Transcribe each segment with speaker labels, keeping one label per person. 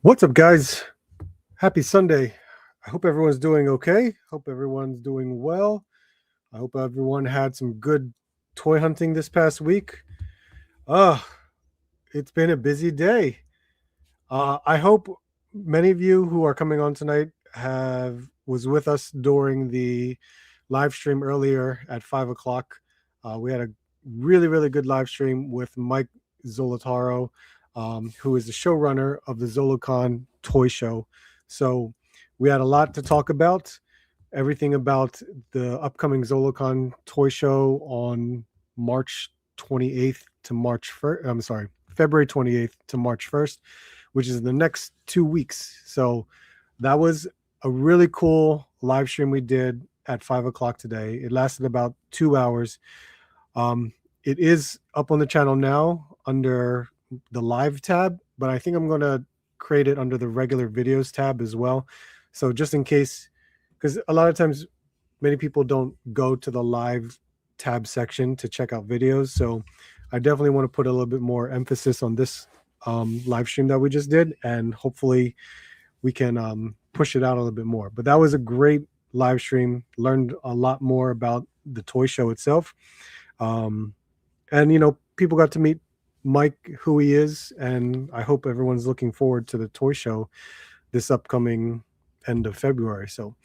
Speaker 1: What's up, guys? Happy Sunday. I hope everyone's doing okay. Hope everyone's doing well. I hope everyone had some good toy hunting this past week. Uh, it's been a busy day. I hope many of you who are coming on tonight have was with us during the live stream earlier at 5 o'clock. We had a really good live stream with Mike Zolotaro, who is the showrunner of the Zolocon Toy Show. So we had a lot to talk about. Everything about the upcoming Zolocon Toy Show on March 28th to March 1st. I'm sorry, February 28th to March 1st, which is the next 2 weeks. So that was a really cool live stream we did at 5 o'clock today. It lasted about 2 hours. It is up on the channel now under the live tab, but I think I'm going to create it under the regular videos tab as well. So just in case, because a lot of times many people don't go to the live tab section to check out videos. So I definitely want to put a little bit more emphasis on this live stream that we just did, and hopefully we can push it out a little bit more. But that was a great live stream. Learned a lot more about the toy show itself. And people got to meet Mike, who he is, and I hope everyone's looking forward to the toy show this upcoming end of February. So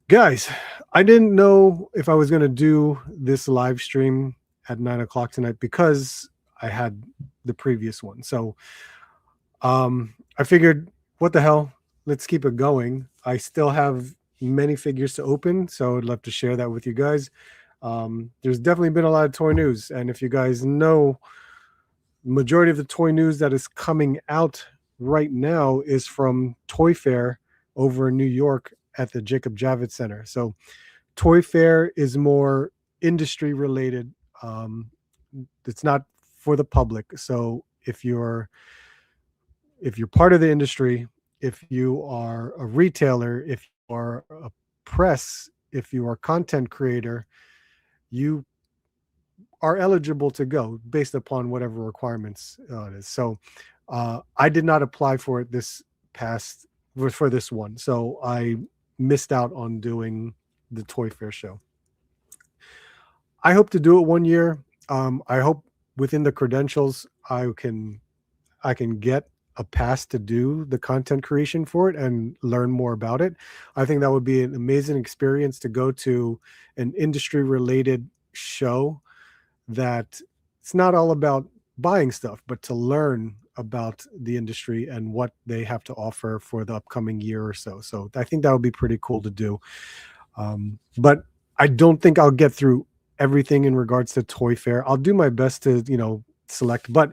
Speaker 1: guys, I didn't know if I was going to do this live stream at 9 o'clock tonight because I had the previous one. So I figured, what the hell, let's keep it going. I still have many figures to open, so I'd love to share that with you guys. There's definitely been a lot of toy news, and if you guys know, majority of the toy news that is coming out right now is from Toy Fair over in New York at the Jacob Javits Center. So Toy Fair is more industry related. It's not for the public. So if you're part of the industry, if you are a retailer, if you are a press, if you are a content creator, you are eligible to go based upon whatever requirements it is. So I did not apply for it for this one. So I missed out on doing the Toy Fair show. I hope to do it one year. I hope within the credentials I can get a pass to do the content creation for it and learn more about it. I think that would be an amazing experience to go to an industry related show that it's not all about buying stuff, but to learn about the industry and what they have to offer for the upcoming year or so. So I think that would be pretty cool to do. But I don't think I'll get through everything in regards to Toy Fair. I'll do my best to, select, but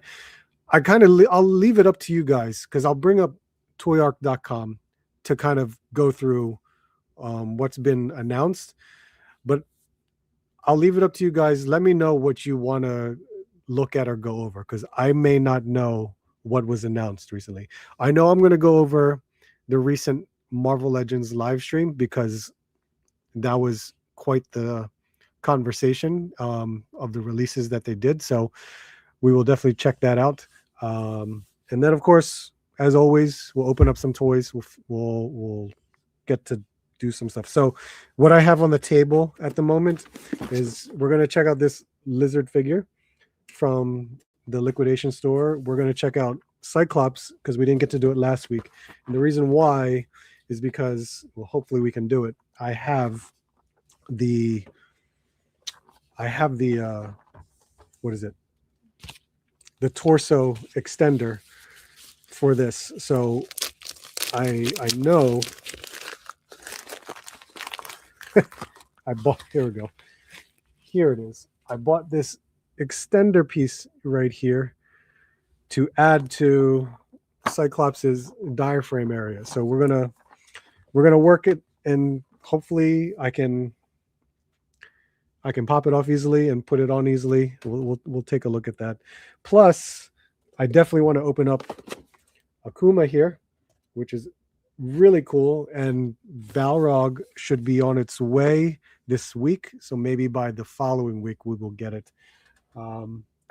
Speaker 1: I'll leave it up to you guys, because I'll bring up toyark.com to kind of go through what's been announced. But I'll leave it up to you guys. Let me know what you want to look at or go over, because I may not know what was announced recently. I know I'm going to go over the recent Marvel Legends live stream, because that was quite the conversation of the releases that they did. So we will definitely check that out. And then, of course, as always, we'll open up some toys. We'll get to do some stuff. So what I have on the table at the moment is we're going to check out this lizard figure from the liquidation store. We're going to check out Cyclops, because we didn't get to do it last week. And the reason why is because, well, hopefully we can do it. I have the what is it? The torso extender for this. So I know here we go. Here it is. I bought this extender piece right here to add to Cyclops's diaphragm area. So we're gonna work it, and hopefully I can pop it off easily and put it on easily. We'll take a look at that. Plus, I definitely want to open up Akuma here, which is really cool, and Balrog should be on its way this week, so maybe by the following week we will get it.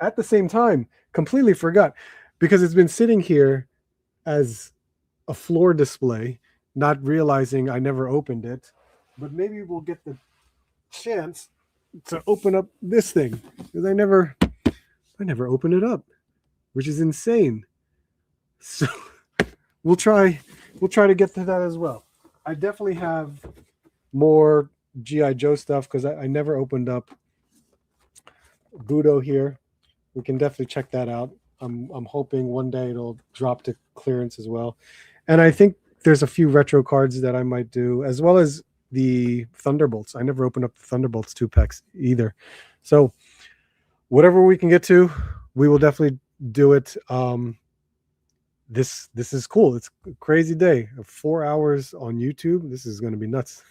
Speaker 1: At the same time, completely forgot, because it's been sitting here as a floor display, not realizing I never opened it. But maybe we'll get the chance to open up this thing because I never open it up, which is insane. So we'll try to get to that as well. I definitely have more GI Joe stuff because I never opened up Budo here. We can definitely check that out. I'm hoping one day it'll drop to clearance as well. And I think there's a few retro cards that I might do, as well as the Thunderbolts. I never opened up the Thunderbolts 2 packs either. So whatever we can get to, we will definitely do it. This is cool. It's a crazy day. 4 hours on YouTube. This is going to be nuts.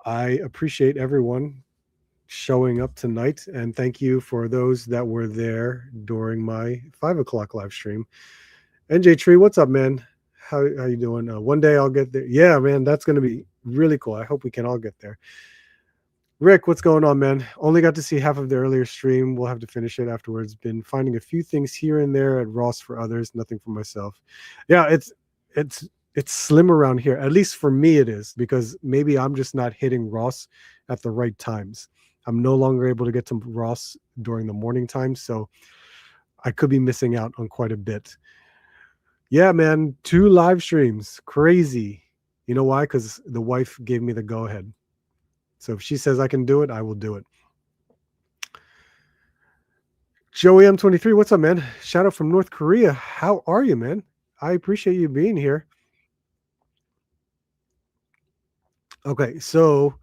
Speaker 1: I appreciate everyone showing up tonight, and thank you for those that were there during my 5 o'clock live stream. NJ Tree, what's up, man? How you doing? One day I'll get there. Yeah, man, that's going to be really cool. I hope we can all get there. Rick, what's going on, man? Only got to see half of the earlier stream. We'll have to finish it afterwards. Been finding a few things here and there at Ross for others, nothing for myself. Yeah, it's slim around here. At least for me it is, because maybe I'm just not hitting Ross at the right times. I'm no longer able to get to Ross during the morning time, so I could be missing out on quite a bit. Yeah, man, 2 live streams. Crazy. You know why? Because the wife gave me the go-ahead. So if she says I can do it, I will do it. Joey M23, what's up, man? Shout out from North Korea. How are you, man? I appreciate you being here. Okay, so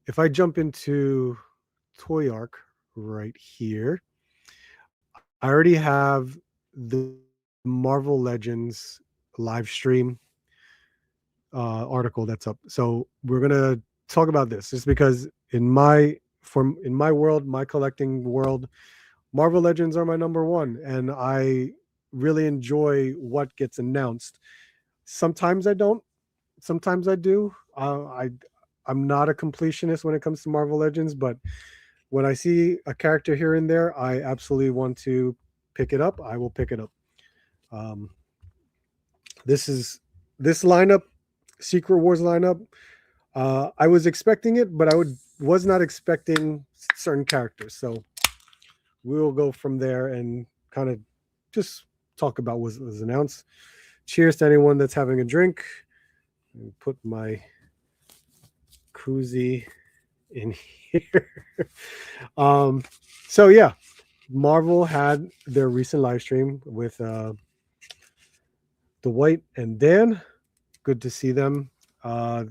Speaker 1: if I jump into Toy Arc right here, I already have the Marvel Legends live stream article that's up. So we're gonna talk about this just because in my world, my collecting world, Marvel Legends are my number one, and I really enjoy what gets announced. Sometimes I don't, sometimes I do. I'm not a completionist when it comes to Marvel Legends, but when I see a character here and there, I absolutely want to pick it up. I will pick it up. This lineup, Secret Wars lineup. I was expecting it, but was not expecting certain characters. So we will go from there and kind of just talk about what was announced. Cheers to anyone that's having a drink. Put my koozie in here. So yeah, Marvel had their recent live stream with Dwight and Dan. Good to see them. I'm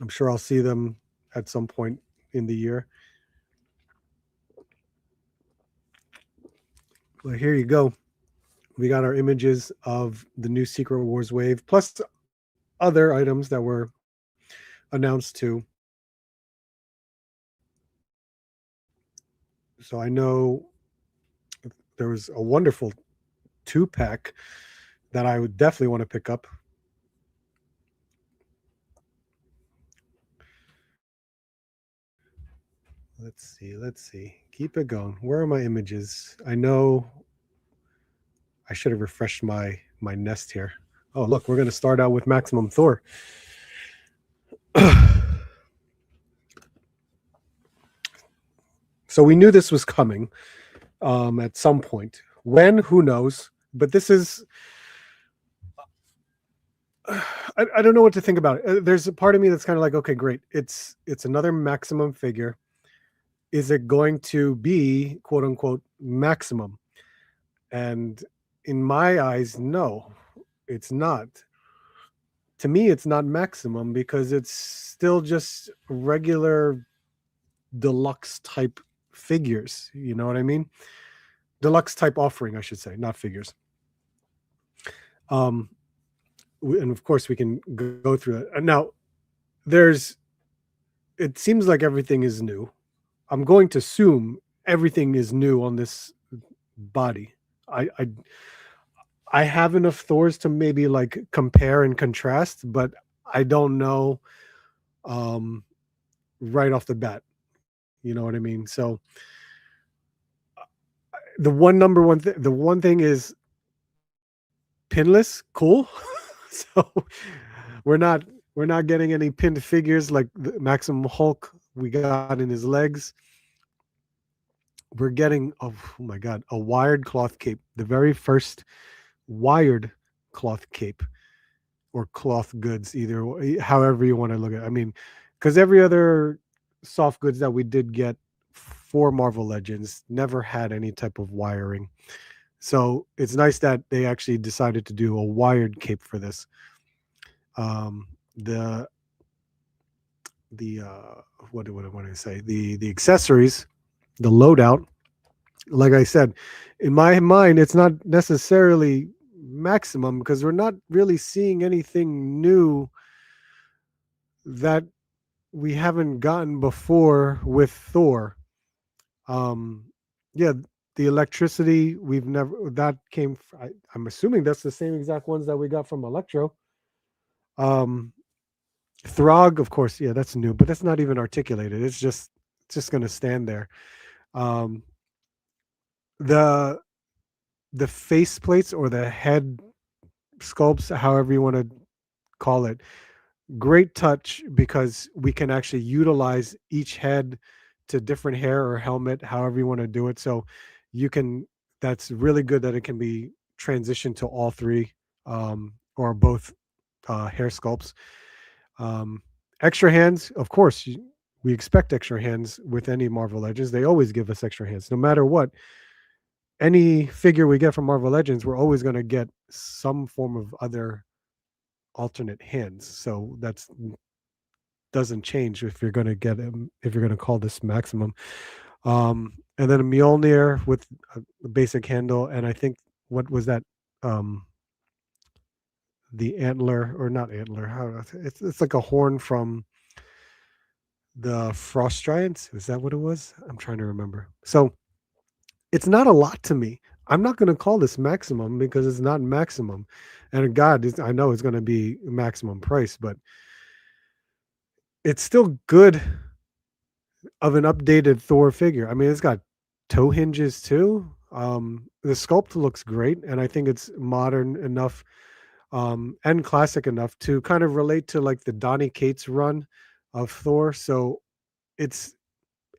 Speaker 1: sure I'll see them at some point in the year. Well, here you go. We got our images of the new Secret Wars wave, plus other items that were announced too. So I know there was a wonderful 2-pack that I would definitely want to pick up. Let's see. Keep it going. Where are my images? I know I should have refreshed my nest here. Oh, look, we're going to start out with Maximum Thor. So we knew this was coming at some point. When? Who knows? But this is... I don't know what to think about it. There's a part of me that's kind of like, okay, great. It's another Maximum figure. Is it going to be, quote unquote, Maximum? And in my eyes, no, it's not. To me, it's not Maximum because it's still just regular deluxe type figures. You know what I mean? Deluxe type offering, I should say, not figures. And of course, we can go through it. Now, it seems like everything is new. I'm going to assume everything is new on this body. I have enough Thors to maybe like compare and contrast, but I don't know right off the bat. You know what I mean? So the one thing is pinless, cool. So we're not we're not getting any pinned figures like the Maximum Hulk we got in his legs. We're getting, oh my god, a wired cloth cape, the very first wired cloth cape or cloth goods, either however you want to look at it. I mean, because every other soft goods that we did get for Marvel Legends never had any type of wiring. So it's nice that they actually decided to do a wired cape for this. Um, the what do I want to say? The accessories, the loadout. Like I said, in my mind, it's not necessarily maximum because we're not really seeing anything new that we haven't gotten before with Thor. Um, yeah, the electricity we've never that came. I'm assuming that's the same exact ones that we got from Electro. Um, Throg, of course, yeah, that's new, but that's not even articulated. It's just going to stand there. Um, the the face plates or the head sculpts, however you want to call it, great touch because we can actually utilize each head to different hair or helmet, however you want to do it. So you can. That's really good that it can be transitioned to all three or both hair sculpts. Um, Extra hands, of course, we expect extra hands with any Marvel Legends. They always give us extra hands, no matter what. Any figure we get from Marvel Legends, we're always going to get some form of other alternate hands. So that's doesn't change if you're going to get him, if you're going to call this maximum. And then a Mjolnir with a basic handle, and I think what was that? Um, the antler or not antler? How it's like a horn from the Frost Giants. Is that what it was? I'm trying to remember. So it's not a lot to me. I'm not going to call this maximum because it's not maximum. And God, I know it's going to be maximum price, but it's still good of an updated Thor figure. I mean, it's got toe hinges too. The sculpt looks great, and I think it's modern enough and classic enough to kind of relate to like the Donny Cates run of Thor. So it's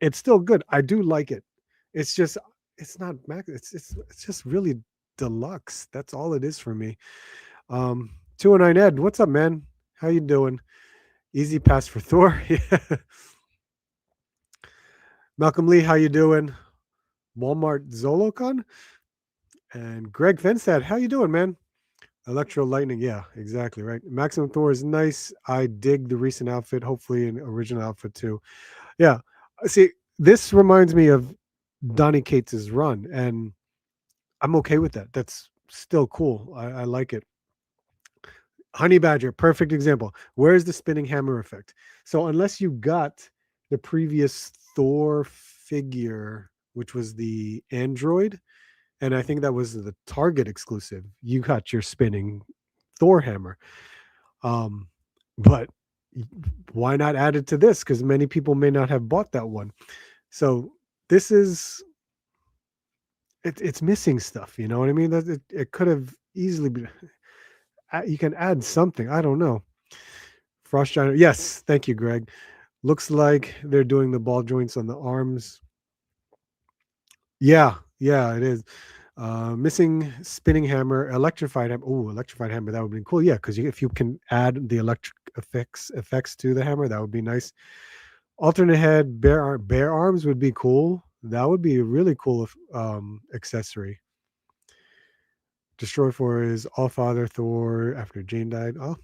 Speaker 1: it's still good. I do like it. It's just it's not max. It's just really deluxe. That's all it is for me. 209 Ed, what's up, man? How you doing? Easy pass for Thor. Yeah. Malcolm Lee, how you doing? Walmart Zolocon and Greg Fenstad, how you doing, man? Electro Lightning, yeah, exactly right. Maximum Thor is nice. I dig the recent outfit. Hopefully, an original outfit too. Yeah, see, this reminds me of Donny Cates' run, and I'm okay with that. That's still cool. I like it. Honey Badger, perfect example. Where's the spinning hammer effect? So unless you got the previous Thor figure, which was the android, and I think that was the Target exclusive, you got your spinning Thor hammer. Um, but why not add it to this? Because many people may not have bought that one. So this is it's missing stuff. You know what I mean? That it could have easily been. You can add something. I don't know. Frost Giant. Yes, thank you, Greg. Looks like they're doing the ball joints on the arms. Yeah, yeah, it is. Missing spinning hammer, electrified hammer. Oh, electrified hammer. That would be cool. Yeah, because if you can add the electric effects to the hammer, that would be nice. Alternate head, bear arms would be cool. That would be a really cool accessory. Destroy for his All Father Thor after Jane died. Oh,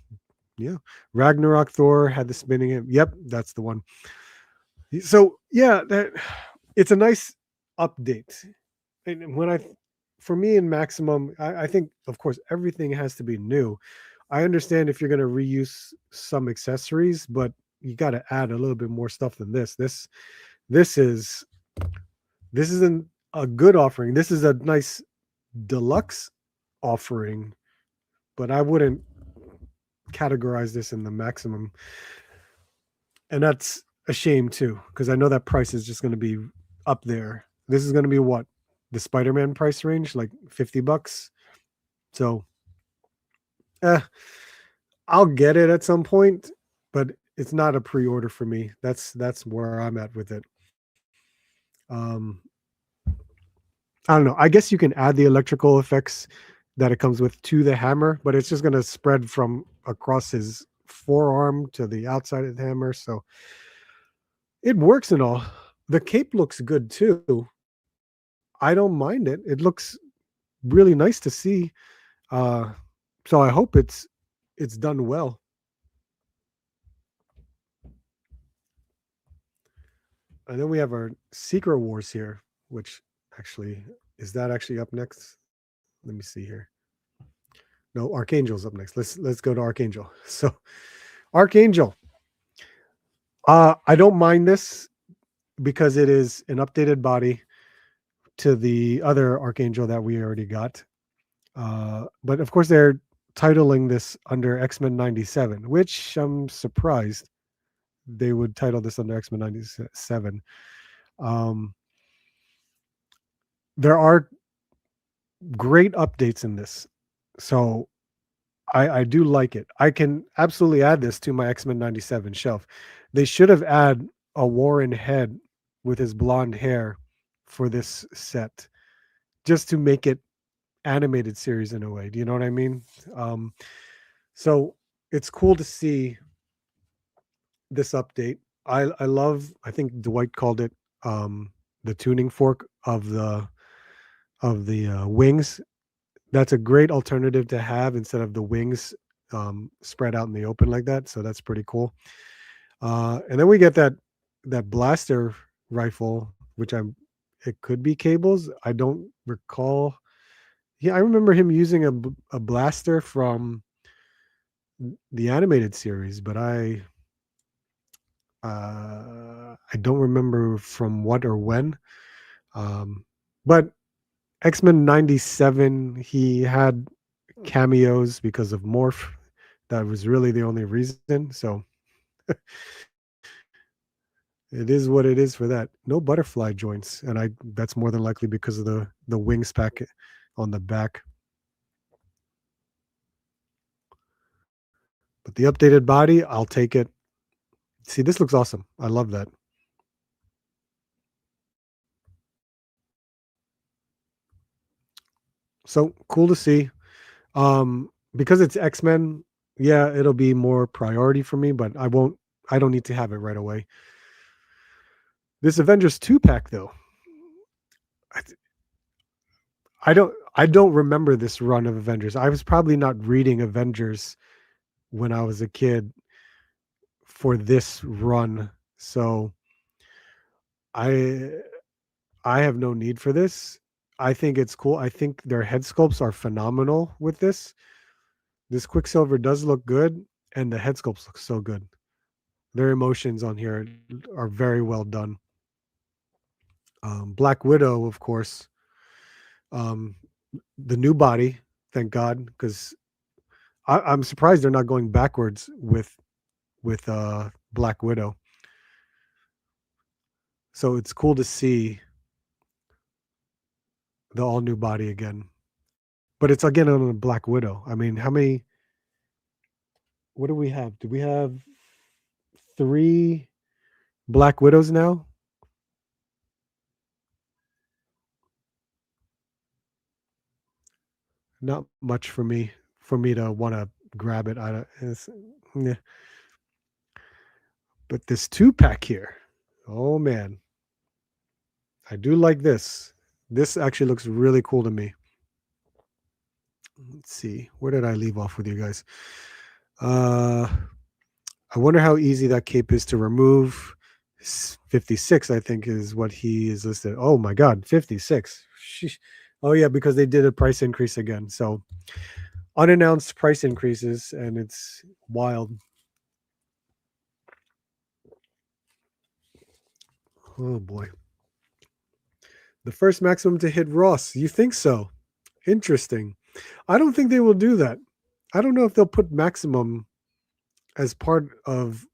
Speaker 1: yeah. Ragnarok Thor had the spinning him. Yep, that's the one. So yeah, that it's a nice update. And when for me in Maximum, I think of course everything has to be new. I understand if you're going to reuse some accessories, but you got to add a little bit more stuff than this. This is this isn't a good offering. This is a nice deluxe offering, but I wouldn't categorize this in the maximum. And that's a shame too, because I know that price is just going to be up there. This is going to be what? The Spider-Man price range, like $50. So Uh, I'll get it at some point, but it's not a pre-order for me. That's where I'm at with it. Um, I don't know. I guess you can add the electrical effects that it comes with to the hammer, but it's just going to spread from across his forearm to the outside of the hammer. So it works and all. The cape looks good too. I don't mind it. It looks really nice to see. Uh, so I hope it's done well. And then we have our Secret Wars here, which actually is that actually up next? Let me see here. No, Archangel's up next. Let's go to Archangel. So Archangel. I don't mind this because it is an updated body to the other Archangel that we already got. But of course, they're titling this under X-Men 97, which I'm surprised they would title this under X-Men 97. Um, there are great updates in this. So I do like it. I can absolutely add this to my X-Men 97 shelf. They should have added a Warren head with his blonde hair for this set just to make it animated series in a way. Do you know what I mean? Um, so it's cool to see this update. I love, I think Dwight called it the tuning fork of the wings. That's a great alternative to have instead of the wings spread out in the open like that. So that's pretty cool. And then we get that blaster rifle, which it could be Cables. I don't recall. Yeah, I remember him using a blaster from the animated series, but I don't remember from what or when. But X-Men 97, he had cameos because of Morph. That was really the only reason. So it is what it is for that. No butterfly joints, and I that's more than likely because of the wings packet on the back. But the updated body, I'll take it. See, this looks awesome. I love that. So cool to see. Because it's X-Men, yeah, it'll be more priority for me, but I don't need to have it right away. This Avengers 2 pack though. I, I don't remember this run of Avengers. I was probably not reading Avengers when I was a kid for this run. So I I have no need for this. I think it's cool. I think their head sculpts are phenomenal with this. This Quicksilver does look good, and the head sculpts look so good. Their emotions on here are very well done. Black Widow, of course. Um, the new body, thank God, because I'm surprised they're not going backwards with Black Widow. So it's cool to see the all new body again. But it's again on a Black Widow. I mean, how many? What do we have? Do we have 3 Black Widows now? Not much for me to want to grab it. I don't. Yeah. But this 2-pack here, oh man, I do like this. This actually looks really cool to me. Let's see, where did I leave off with you guys? I wonder how easy that cape is to remove. 56, I think, is what he is listed. Oh my God, 56. Sheesh. Oh yeah, because they did a price increase again. So unannounced price increases, and it's wild. Oh boy. The first maximum to hit Ross. You think so? Interesting. I don't think they will do that. I don't know if they'll put maximum as part of,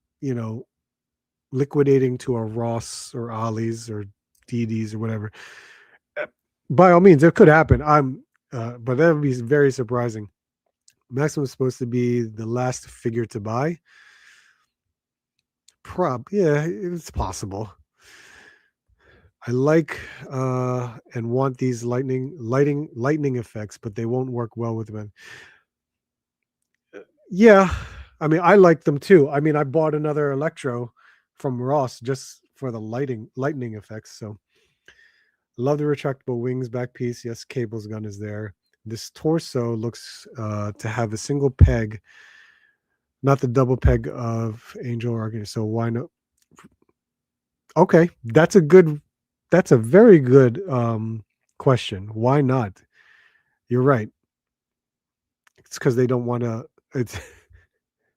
Speaker 1: liquidating to a Ross or Ollie's or DD's or whatever. By all means, it could happen. But that would be very surprising. Maximum is supposed to be the last figure to buy. Yeah, it's possible. I like and want these lightning effects, but they won't work well with them. Yeah, I mean, I like them too. I mean, I bought another Electro from Ross just for the lightning effects. So love the retractable wings back piece. Yes, Cable's gun is there. This torso looks to have a single peg, not the double peg of Angel Arcane. So why not? Okay, that's a very good question. Why not? You're right. It's because they don't want to. It's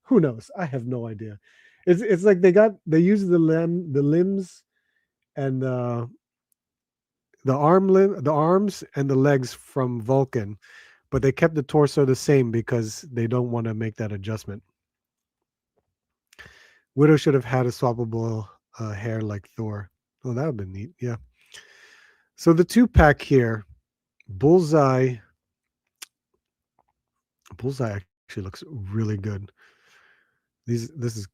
Speaker 1: who knows? I have no idea. It's like they use the limbs and the arms and the legs from Vulcan, but they kept the torso the same because they don't want to make that adjustment. Widow should have had a swappable hair like Thor. Oh, that would have been neat. Yeah. So the 2-pack here, Bullseye. Bullseye actually looks really good. This is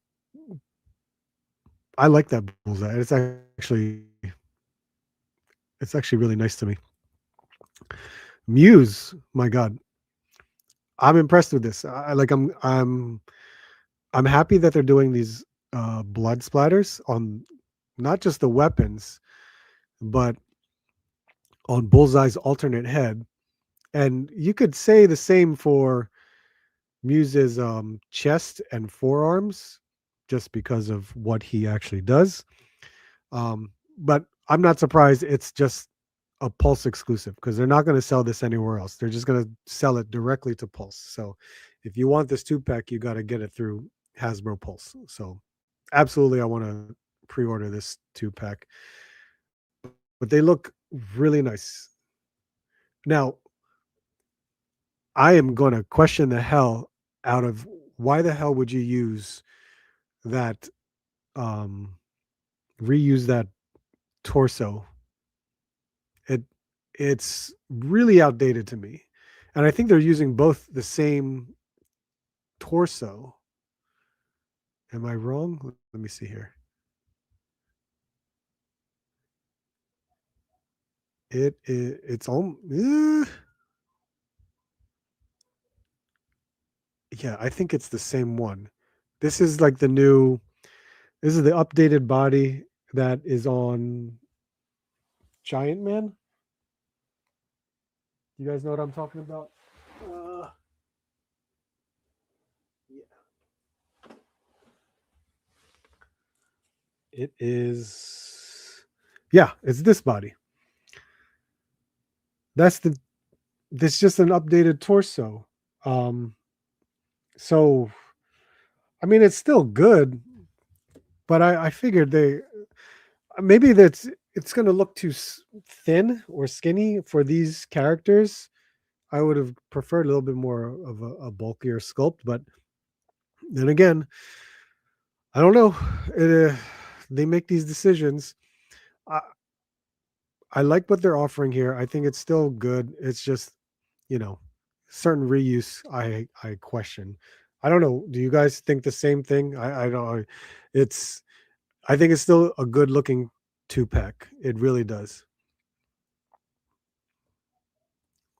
Speaker 1: I like that Bullseye. It's actually really nice to me. Muse, my God, I'm impressed with this. I'm happy that they're doing these blood splatters on not just the weapons, but on Bullseye's alternate head. And you could say the same for Muse's chest and forearms, just because of what he actually does. But I'm not surprised it's just a Pulse exclusive because they're not going to sell this anywhere else. They're just going to sell it directly to Pulse. So if you want this 2-pack, you got to get it through Hasbro Pulse. So absolutely, I want to pre-order this 2-pack. But they look really nice. Now, I am going to question the hell out of why the hell would you use that um reuse that torso. It's really outdated to me. And I think they're using both the same torso. Am I wrong? Let me see here. It's all yeah, I think it's the same one. This is like this is the updated body that is on Giant Man. You guys know what I'm talking about? Uh, yeah. It is, yeah, it's this body. That's the, this just an updated torso. Um, so, I mean, it's still good, but I figured maybe it's going to look too thin or skinny for these characters. I would have preferred a little bit more of a bulkier sculpt, but then again, I don't know. They make these decisions. I, I like what they're offering here. I think it's still good. It's just, you know, certain reuse I question. I don't know. Do you guys think the same thing? I don't. It's I think it's still a good looking 2-pack. It really does.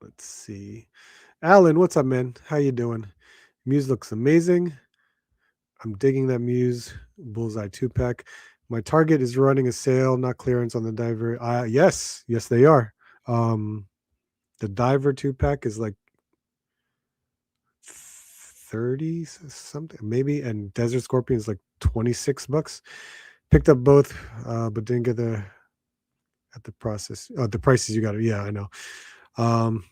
Speaker 1: Let's see. Alan, what's up, man? How you doing? Muse looks amazing. I'm digging that Muse Bullseye 2-pack. My Target is running a sale, not clearance on the Diver. Yes, they are. Um, the Diver 2-pack is like 30 something maybe, and Desert Scorpion is like $26. Picked up both, but didn't get the at the process. The prices you got it. Yeah, I know. Um,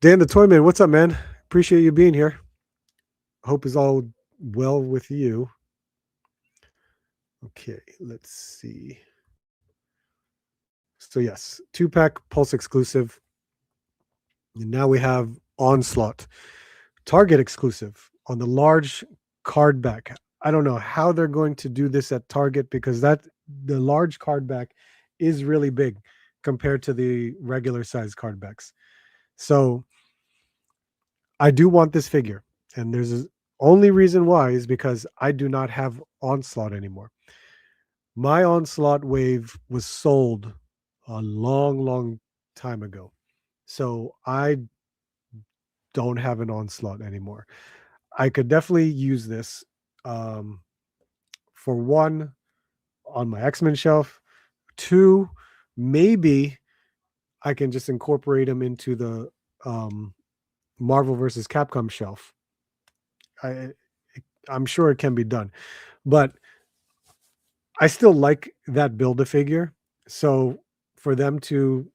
Speaker 1: Dan the Toyman, what's up, man? Appreciate you being here. Hope is all well with you. Okay, let's see. So yes, 2-pack Pulse exclusive. And now we have Onslaught, Target exclusive on the large card back. I don't know how they're going to do this at Target because the large card back is really big compared to the regular size card backs. So I do want this figure, and there's only reason why is because I do not have Onslaught anymore. My Onslaught wave was sold a long, long time ago. So I don't have an Onslaught anymore. I could definitely use this um, for one on my X-Men shelf. Two, maybe I can just incorporate them into the Marvel versus Capcom shelf. I, I'm sure it can be done, but I still like that build a figure. So for them to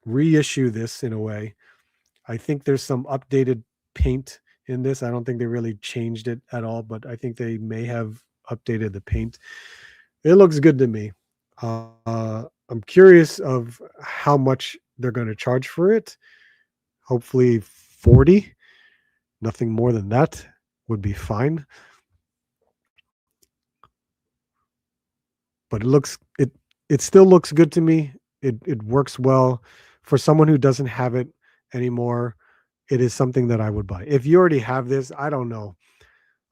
Speaker 1: reissue this in a way, I think there's some updated paint in this. I don't think they really changed it at all, but I think they may have updated the paint. It looks good to me. I'm curious of how much they're going to charge for it. Hopefully 40. Nothing more than that would be fine. But it still looks good to me. It works well. For someone who doesn't have it anymore, it is something that I would buy. If you already have this, I don't know.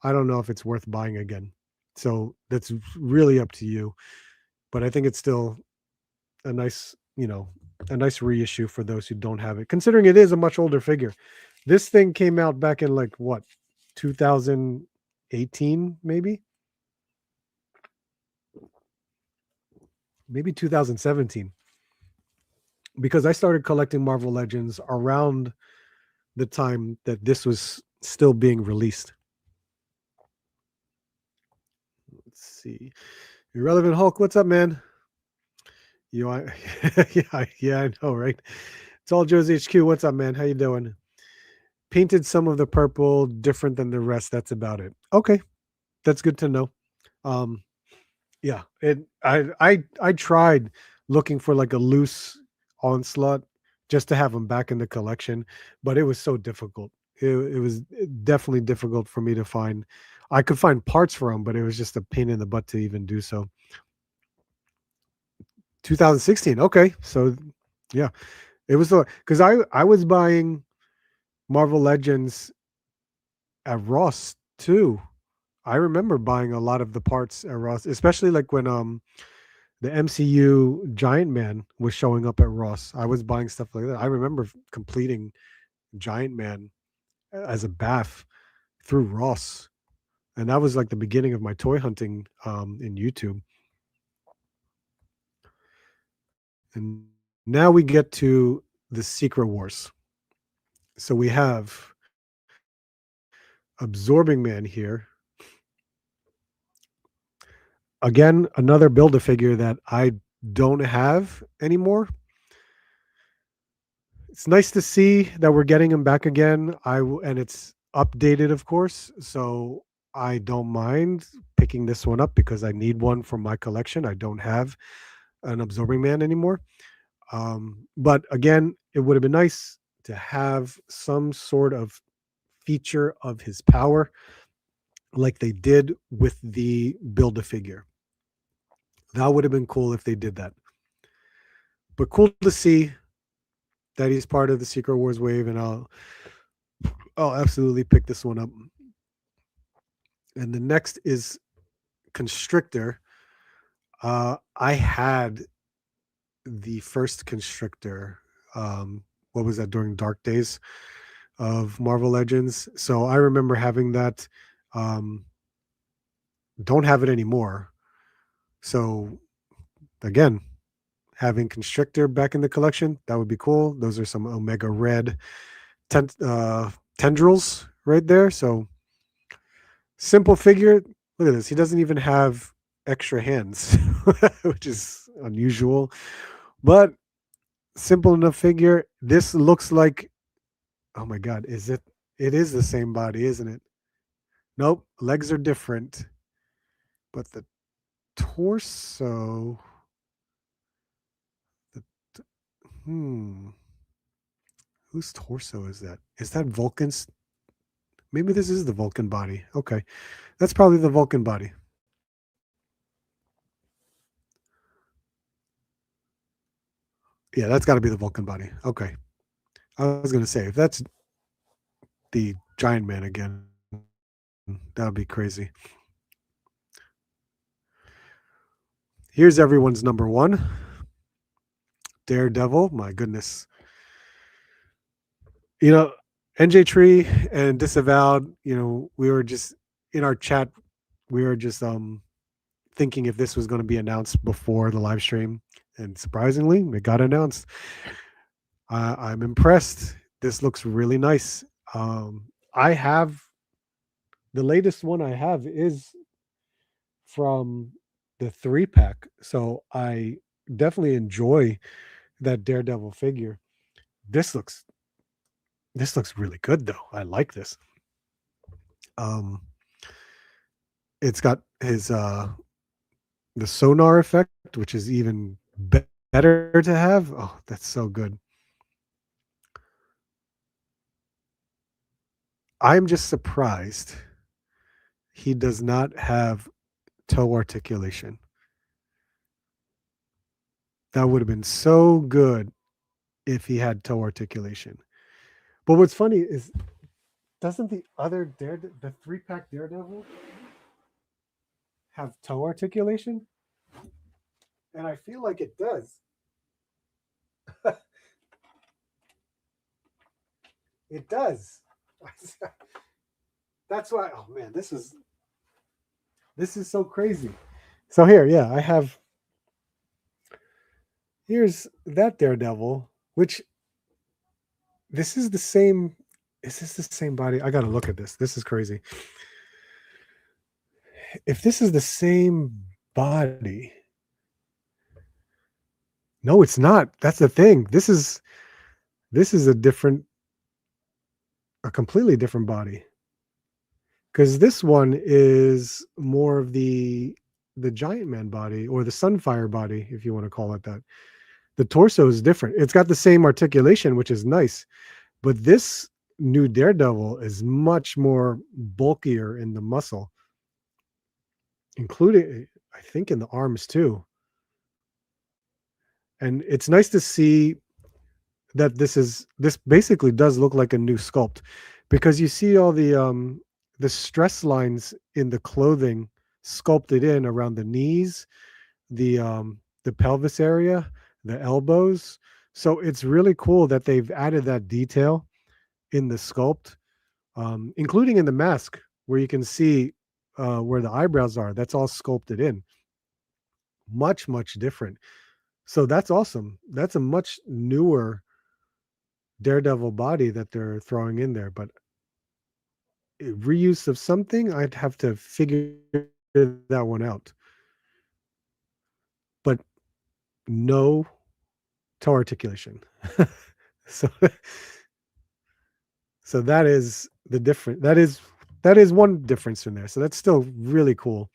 Speaker 1: I don't know if it's worth buying again. So that's really up to you. But I think it's still a nice, a nice reissue for those who don't have it, considering it is a much older figure. This thing came out back in like what, 2018, maybe 2017, because I started collecting Marvel Legends around the time that this was still being released. Let's see. Irrelevant Hulk, what's up, man? You are, yeah, I know, right? It's all Joe's HQ. What's up, man? How you doing? Painted some of the purple different than the rest. That's about it. Okay, that's good to know. Um, yeah, I tried looking for like a loose Onslaught just to have them back in the collection, but it was so difficult. It was definitely difficult for me to find. I could find parts for them, but it was just a pain in the butt to even do so. 2016. Okay, so yeah, it was the because I was buying Marvel Legends at Ross too. I remember buying a lot of the parts at Ross, especially like when the MCU Giant Man was showing up at Ross. I was buying stuff like that. I remember completing Giant Man as a bath through Ross, and that was like the beginning of my toy hunting in YouTube. And now we get to the Secret Wars. So we have Absorbing Man here. Again, another build a figure that I don't have anymore. It's nice to see that we're getting him back again. And it's updated, of course. So I don't mind picking this one up because I need one for my collection. I don't have an Absorbing Man anymore. But again, it would have been nice to have some sort of feature of his power like they did with the build a figure. That would have been cool if they did that. But cool to see that he's part of the Secret Wars wave, and I'll absolutely pick this one up. And the next is Constrictor. I had the first Constrictor. What was that, during Dark Days of Marvel Legends? So I remember having that. Um, don't have it anymore. So again, having Constrictor back in the collection, that would be cool. Those are some Omega Red tendrils right there. So simple figure. Look at this. He doesn't even have extra hands, which is unusual, but simple enough figure. This looks like, oh my God, is it? It is the same body, isn't it? Nope. Legs are different, but the torso, the, hmm, whose torso is that? Is that Vulcan's? Maybe this is the Vulcan body. Okay. That's probably the Vulcan body. Yeah, that's got to be the Vulcan body. Okay. I was going to say, if that's the Giant Man again. That would be crazy. Here's everyone's number one. Daredevil. My goodness. You know, NJ Tree and Disavowed, we were just in our chat, we were just thinking if this was going to be announced before the live stream. And surprisingly, it got announced. I'm impressed. This looks really nice. I have the latest one I have is from the 3-pack. So I definitely enjoy that Daredevil figure. This looks really good though. I like this. It's got his the sonar effect, which is even better to have. Oh, that's so good. I'm just surprised he does not have toe articulation. That would have been so good if he had toe articulation. But what's funny is, doesn't the other the 3-pack Daredevil have toe articulation? And I feel like it does. It does. That's why. Oh man, this is so crazy. So here, yeah, I have. Here's that Daredevil, which this is the same. Is this the same body? I got to look at this. This is crazy. If this is the same body, no, it's not. That's the thing. This is a completely different body. Because this one is more of the Giant Man body, or the Sunfire body, if you want to call it that. The torso is different. It's got the same articulation, which is nice, but this new Daredevil is much more bulkier in the muscle, including, I think, in the arms too. And it's nice to see that this basically does look like a new sculpt, because you see all the stress lines in the clothing sculpted in around the knees, the pelvis area, the elbows. So it's really cool that they've added that detail in the sculpt, including in the mask, where you can see where the eyebrows are. That's all sculpted in. Much, much different. So that's awesome. That's a much newer Daredevil body that they're throwing in there. But reuse of something, I'd have to figure that one out. But no toe articulation. so that is the different. That is one difference in there. So that's still really cool.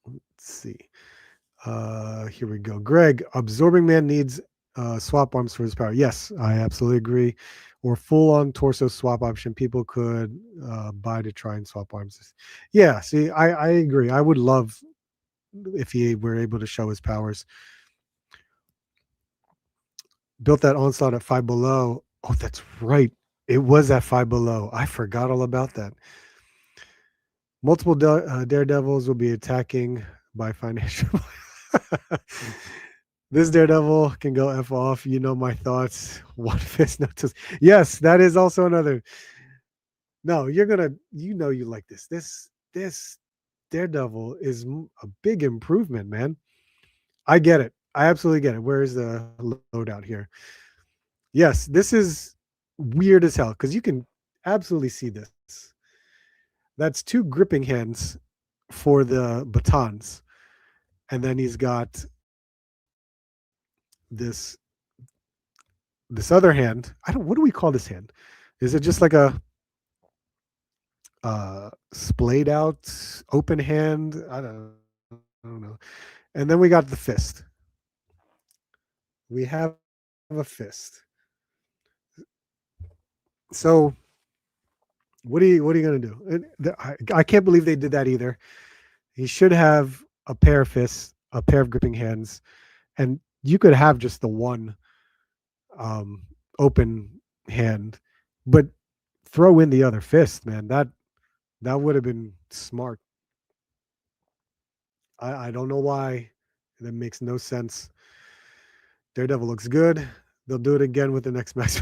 Speaker 1: Let's see. Here we go. Greg, Absorbing Man needs swap arms for his power. Yes, I absolutely agree. Or full on torso swap option people could buy to try and swap arms. Yeah, see, I agree. I would love if he were able to show his powers. Built that Onslaught at Five Below. Oh, that's right. It was at Five Below. I forgot all about that. Multiple Daredevils will be attacking by financial. This Daredevil can go F off. You know my thoughts. One fist notice. Yes, that is also another. No, you're gonna. You know you like this. This Daredevil is a big improvement, man. I get it. I absolutely get it. Where's the loadout here? Yes, this is weird as hell, because you can absolutely see this. That's 2 gripping hands for the batons, and then he's got this other hand. What do we call this hand? Is it just like a splayed out open hand? I don't know. And then we got the fist. We have a fist. So what are you gonna do? I can't believe they did that either. He should have a pair of fists, a pair of gripping hands, and you could have just the one open hand. But throw in the other fist, man. That would have been smart. I don't know why. That makes no sense. Daredevil looks good. They'll do it again with the next match.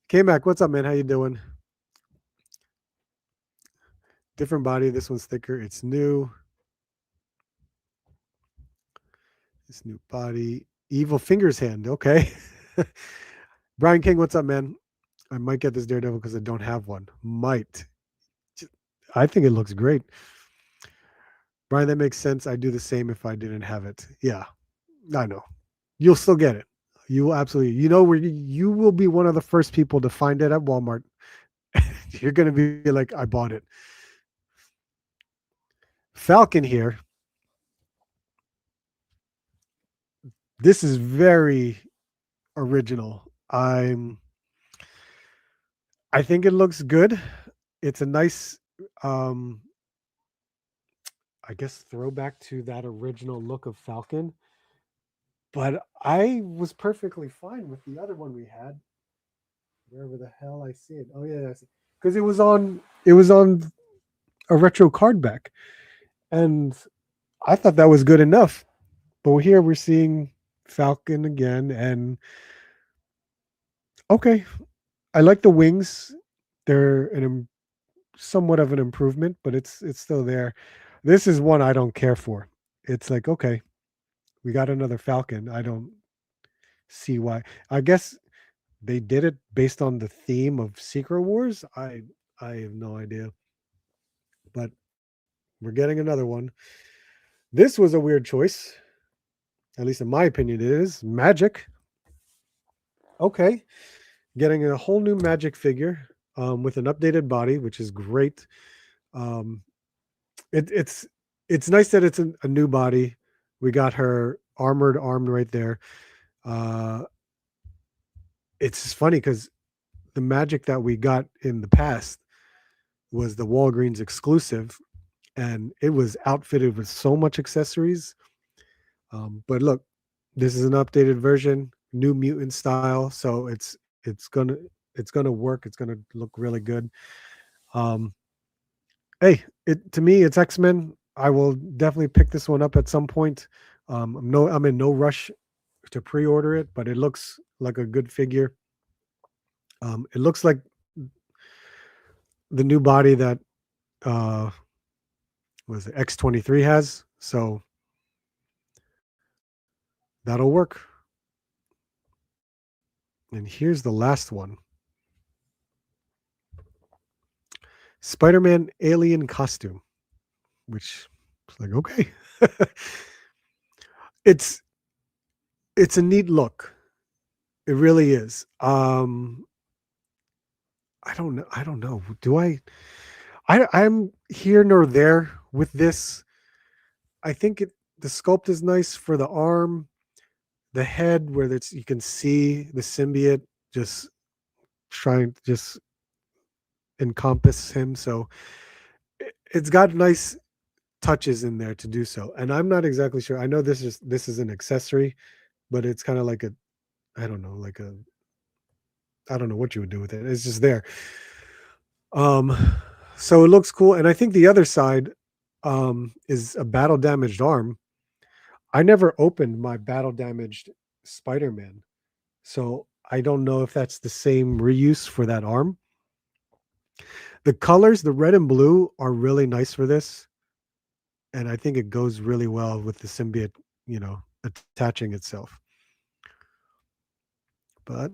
Speaker 1: K-Mac, what's up, man? How you doing? Different body. This one's thicker. It's new. This new body. Evil Fingers hand. Okay. Brian King, what's up, man? I might get this Daredevil because I don't have one. Might. I think it looks great. Brian, that makes sense. I'd do the same if I didn't have it. Yeah, I know. You'll still get it. You will absolutely. You know where you will be one of the first people to find it at Walmart. You're going to be like, I bought it. Falcon here. This is very original. I think it looks good. It's a nice I guess throwback to that original look of Falcon. But I was perfectly fine with the other one we had. Wherever the hell I see it. Oh yeah, because it was on a retro card back. And I thought that was good enough. But here we're seeing Falcon again, and okay. I like the wings. They're somewhat of an improvement, but it's still there. This is one I don't care for. It's like, okay, we got another Falcon. I don't see why. I guess they did it based on the theme of Secret Wars. I have no idea. But we're getting another one. This was a weird choice. At least in my opinion, it is. Magic. Okay. Getting a whole new Magic figure with an updated body, which is great. It's nice that it's a new body. We got her armored armed right there. It's funny because the Magic that we got in the past was the Walgreens exclusive, and it was outfitted with so much accessories. But look, this is an updated version, new mutant style, so it's gonna work. It's gonna look really good. Hey, to me, it's X-Men. I will definitely pick this one up at some point. I'm in no rush to pre-order it, but it looks like a good figure. It looks like the new body that was it X-23 has, so that'll work. And here's the last one. Spider-Man alien costume, which is like, okay. It's a neat look. It really is. I don't know. I'm here nor there with this. I think the sculpt is nice for the arm, the head where you can see the symbiote just trying to just encompass him. So it's got nice touches in there to do so. And I'm not exactly sure. I know this is an accessory, but it's kind of like I don't know what you would do with it. It's just there. So it looks cool. And I think the other side is a battle damaged arm. I never opened my battle damaged Spider-Man. So I don't know if that's the same reuse for that arm. The colors, the red and blue, are really nice for this. And I think it goes really well with the symbiote, attaching itself. But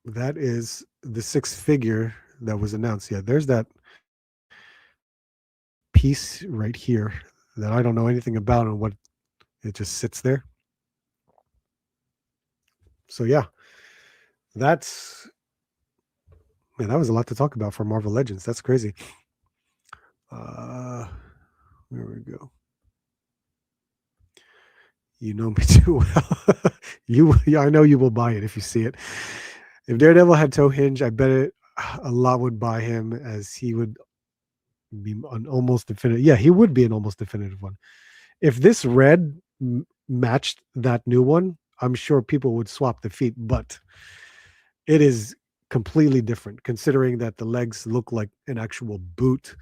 Speaker 1: that is the sixth figure that was announced. Yeah, there's that piece right here that I don't know anything about and what it just sits there. So yeah, that was a lot to talk about for Marvel Legends. That's crazy. There we go. You know me too well. I know you will buy it if you see it. If Daredevil had toe hinge, I bet a lot would buy him, as he would be an almost definitive. Yeah, he would be an almost definitive one. If this red matched that new one, I'm sure people would swap the feet. But it is completely different considering that the legs look like an actual boot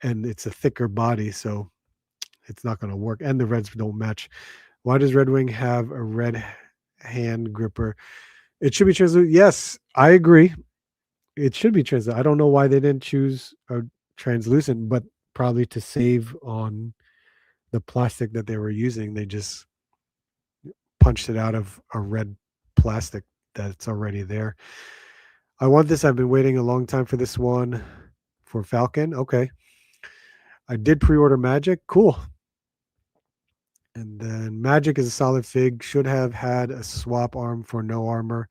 Speaker 1: and it's a thicker body, so it's not going to work. And the reds don't match. Why does Red Wing have a red hand gripper? It should be translucent. Yes, I agree. It should be translucent. I don't know why they didn't choose a translucent, but probably to save on the plastic that they were using, they just punched it out of a red plastic that's already there. I want this. I've been waiting a long time for this one for Falcon. Okay. I did pre-order Magic. Cool. And then Magic is a solid fig. Should have had a swap arm for no armor.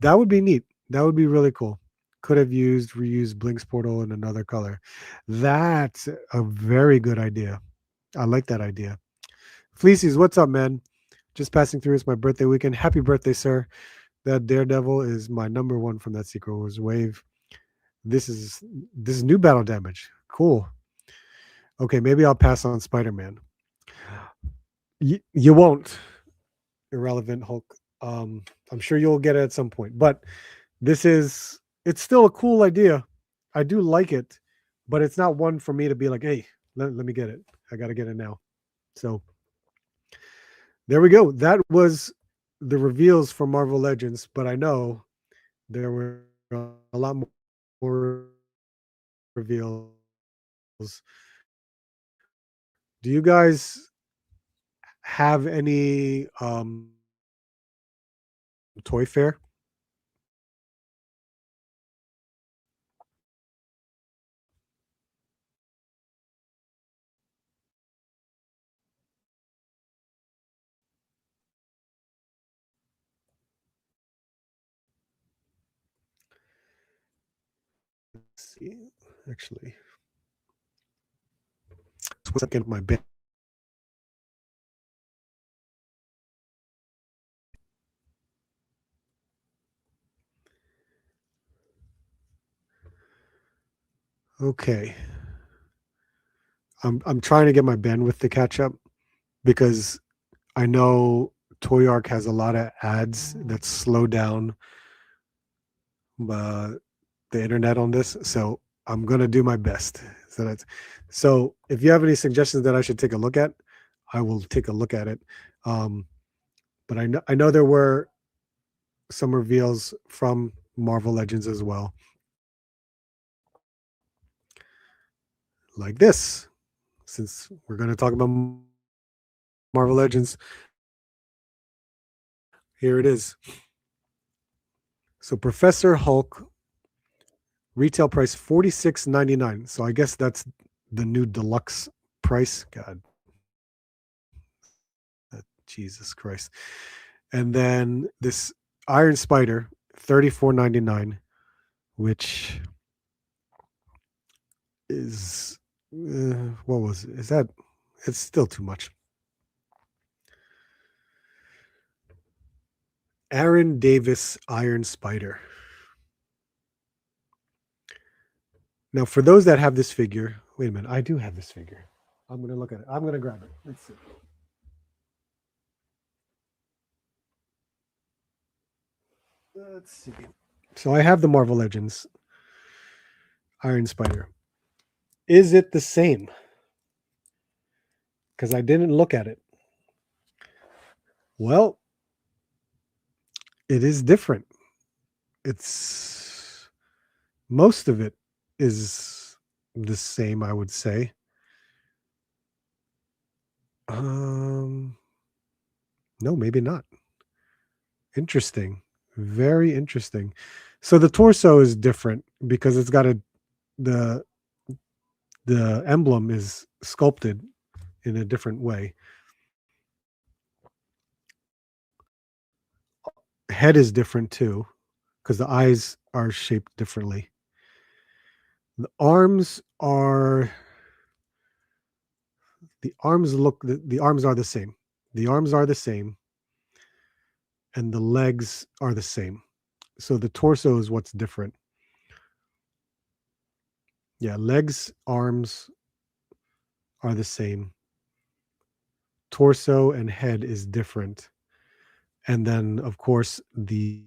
Speaker 1: That would be neat. That would be really cool. Could have reused Blink's portal in another color. That's a very good idea. I like that idea. Fleecies, what's up, man? Just passing through. It's my birthday weekend. Happy birthday, sir. That Daredevil is my number one from that Secret Wars wave. This is new battle damage. Cool. Okay, maybe I'll pass on Spider-Man. You won't. Irrelevant Hulk. I'm sure you'll get it at some point. But it's still a cool idea. I do like it, but it's not one for me to be like, hey, let me get it. I got to get it now. So there we go. That was the reveals for Marvel Legends, but I know there were a lot more reveals. Do you guys have any Toy Fair? Let's see, actually, one second, my band. Okay, I'm trying to get my bandwidth to catch up because I know Toyark has a lot of ads that slow down uh, the internet on this. So I'm gonna do my best. So if you have any suggestions that I should take a look at, I will take a look at it. Um, but I know there were some reveals from Marvel Legends as well, like this. Since we're going to talk about Marvel Legends, here it is. So Professor Hulk, retail price $46.99. So I guess that's the new deluxe price. God, Jesus Christ. And then this Iron Spider, $34.99, which is what was it? Is that? It's still too much. Aaron Davis Iron Spider. Now, for those that have this figure, wait a minute, I do have this figure. I'm going to look at it. I'm going to grab it. Let's see. Let's see. So I have the Marvel Legends Iron Spider. Is it the same? Because I didn't look at it. Well, it is different. It's most of it is the same, I would say. No, maybe not. Interesting. Very interesting. So the torso is different because it's got the the emblem is sculpted in a different way. Head is different too because the eyes are shaped differently. The arms are the arms are the same. The arms are the same and the legs are the same. So the torso is what's different. Yeah, legs, arms are the same. Torso and head is different. And then of course the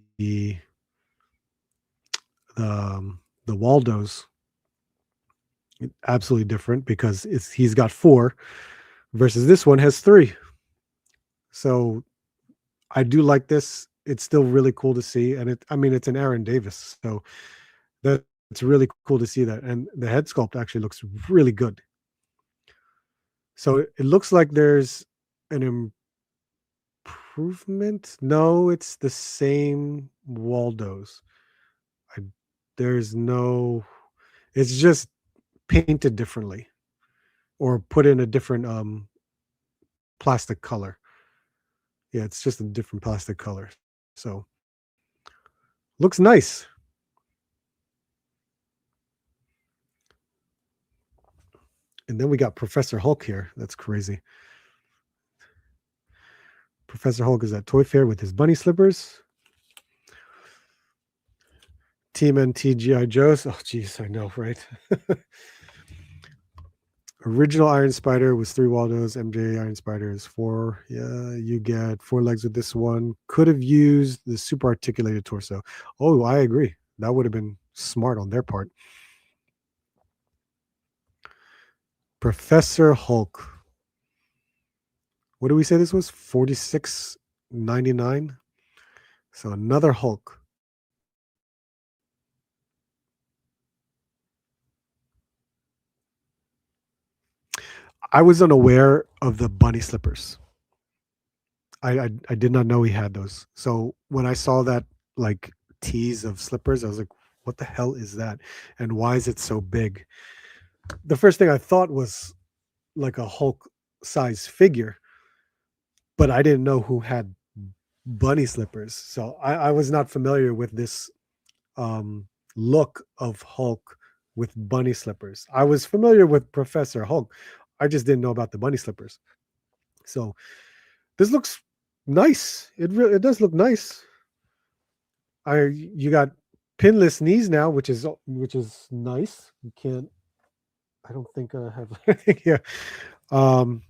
Speaker 1: the Waldos, absolutely different because he's got four versus this one has three. So I do like this. It's still really cool to see, and it's an Aaron Davis, so that's really cool to see that. And the head sculpt actually looks really good. So it looks like there's an improvement. No, it's the same Waldos. I, there's no. It's just painted differently, or put in a different plastic color. Yeah, it's just a different plastic color. So looks nice. And then we got Professor Hulk here. That's crazy. Professor Hulk is at Toy Fair with his bunny slippers. Team NT GI Joes. Oh, geez, I know, right? Original Iron Spider was 3 Waldos. MJ Iron Spider is 4. Yeah, you get 4 legs with this one. Could have used the super articulated torso. Oh, I agree. That would have been smart on their part. Professor Hulk. What do we say this was? 46.99. So another Hulk. I was unaware of the bunny slippers. I did not know he had those. So when I saw that like tease of slippers, I was like, what the hell is that? And why is it so big? The first thing I thought was like a Hulk size figure, but I didn't know who had bunny slippers. So I was not familiar with this look of Hulk with bunny slippers. I was familiar with Professor Hulk. I just didn't know about the bunny slippers. So this looks nice. It does look nice. You got pinless knees now, which is nice. You can't. I don't think I have. Yeah. Um,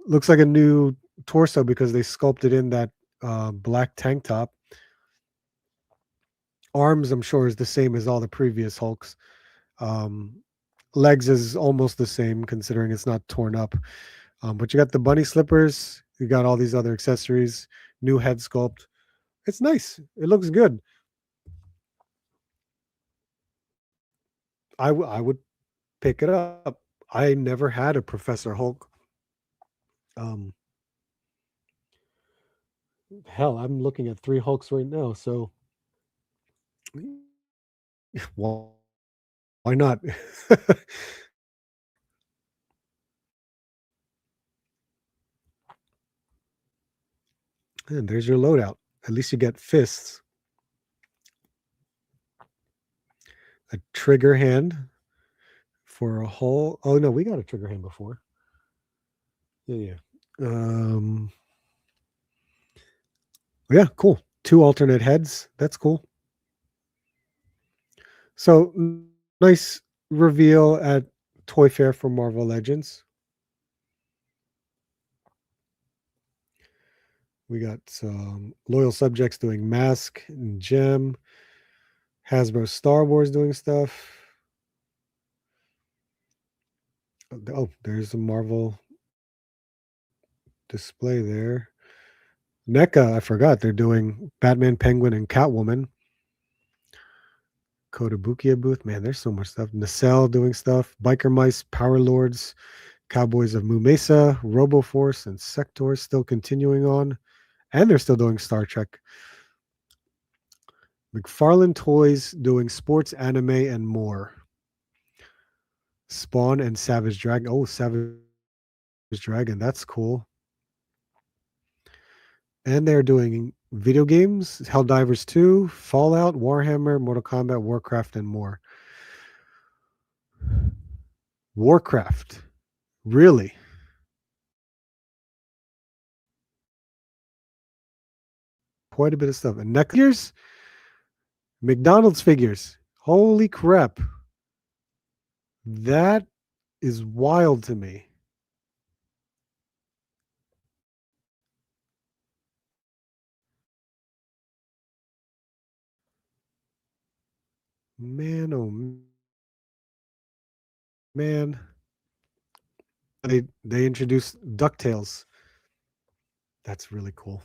Speaker 1: looks like a new torso because they sculpted in that black tank top. Arms, I'm sure, is the same as all the previous Hulks. Um, legs is almost the same considering it's not torn up. But you got the bunny slippers. You got all these other accessories. New head sculpt. It's nice. It looks good. I would pick it up. I never had a Professor Hulk. Um, hell, I'm looking at 3 Hulks right now. So well, why not? And there's your loadout. At least you get fists, a trigger hand for a whole. Oh no, we got a trigger hand before. Yeah, yeah. Yeah, cool. 2 alternate heads. That's cool. So nice reveal at Toy Fair for Marvel Legends. We got some loyal subjects doing Mask and Gem. Hasbro Star Wars doing stuff. Oh, there's a Marvel display there. NECA, I forgot they're doing Batman, Penguin, and Catwoman. Kotobukiya booth, man, there's so much stuff. Nacelle doing stuff. Biker Mice, Power Lords, Cowboys of Moo Mesa, Roboforce, and Sector still continuing on, and they're still doing Star Trek. McFarlane Toys doing sports, anime, and more. Spawn and Savage Dragon. Oh, Savage Dragon, that's cool. And they're doing video games, Helldivers 2, Fallout, Warhammer, Mortal Kombat, Warcraft, and more. Warcraft. Really? Quite a bit of stuff. And neck figures? McDonald's figures. Holy crap. That is wild to me. Man, oh man. They introduced DuckTales. That's really cool.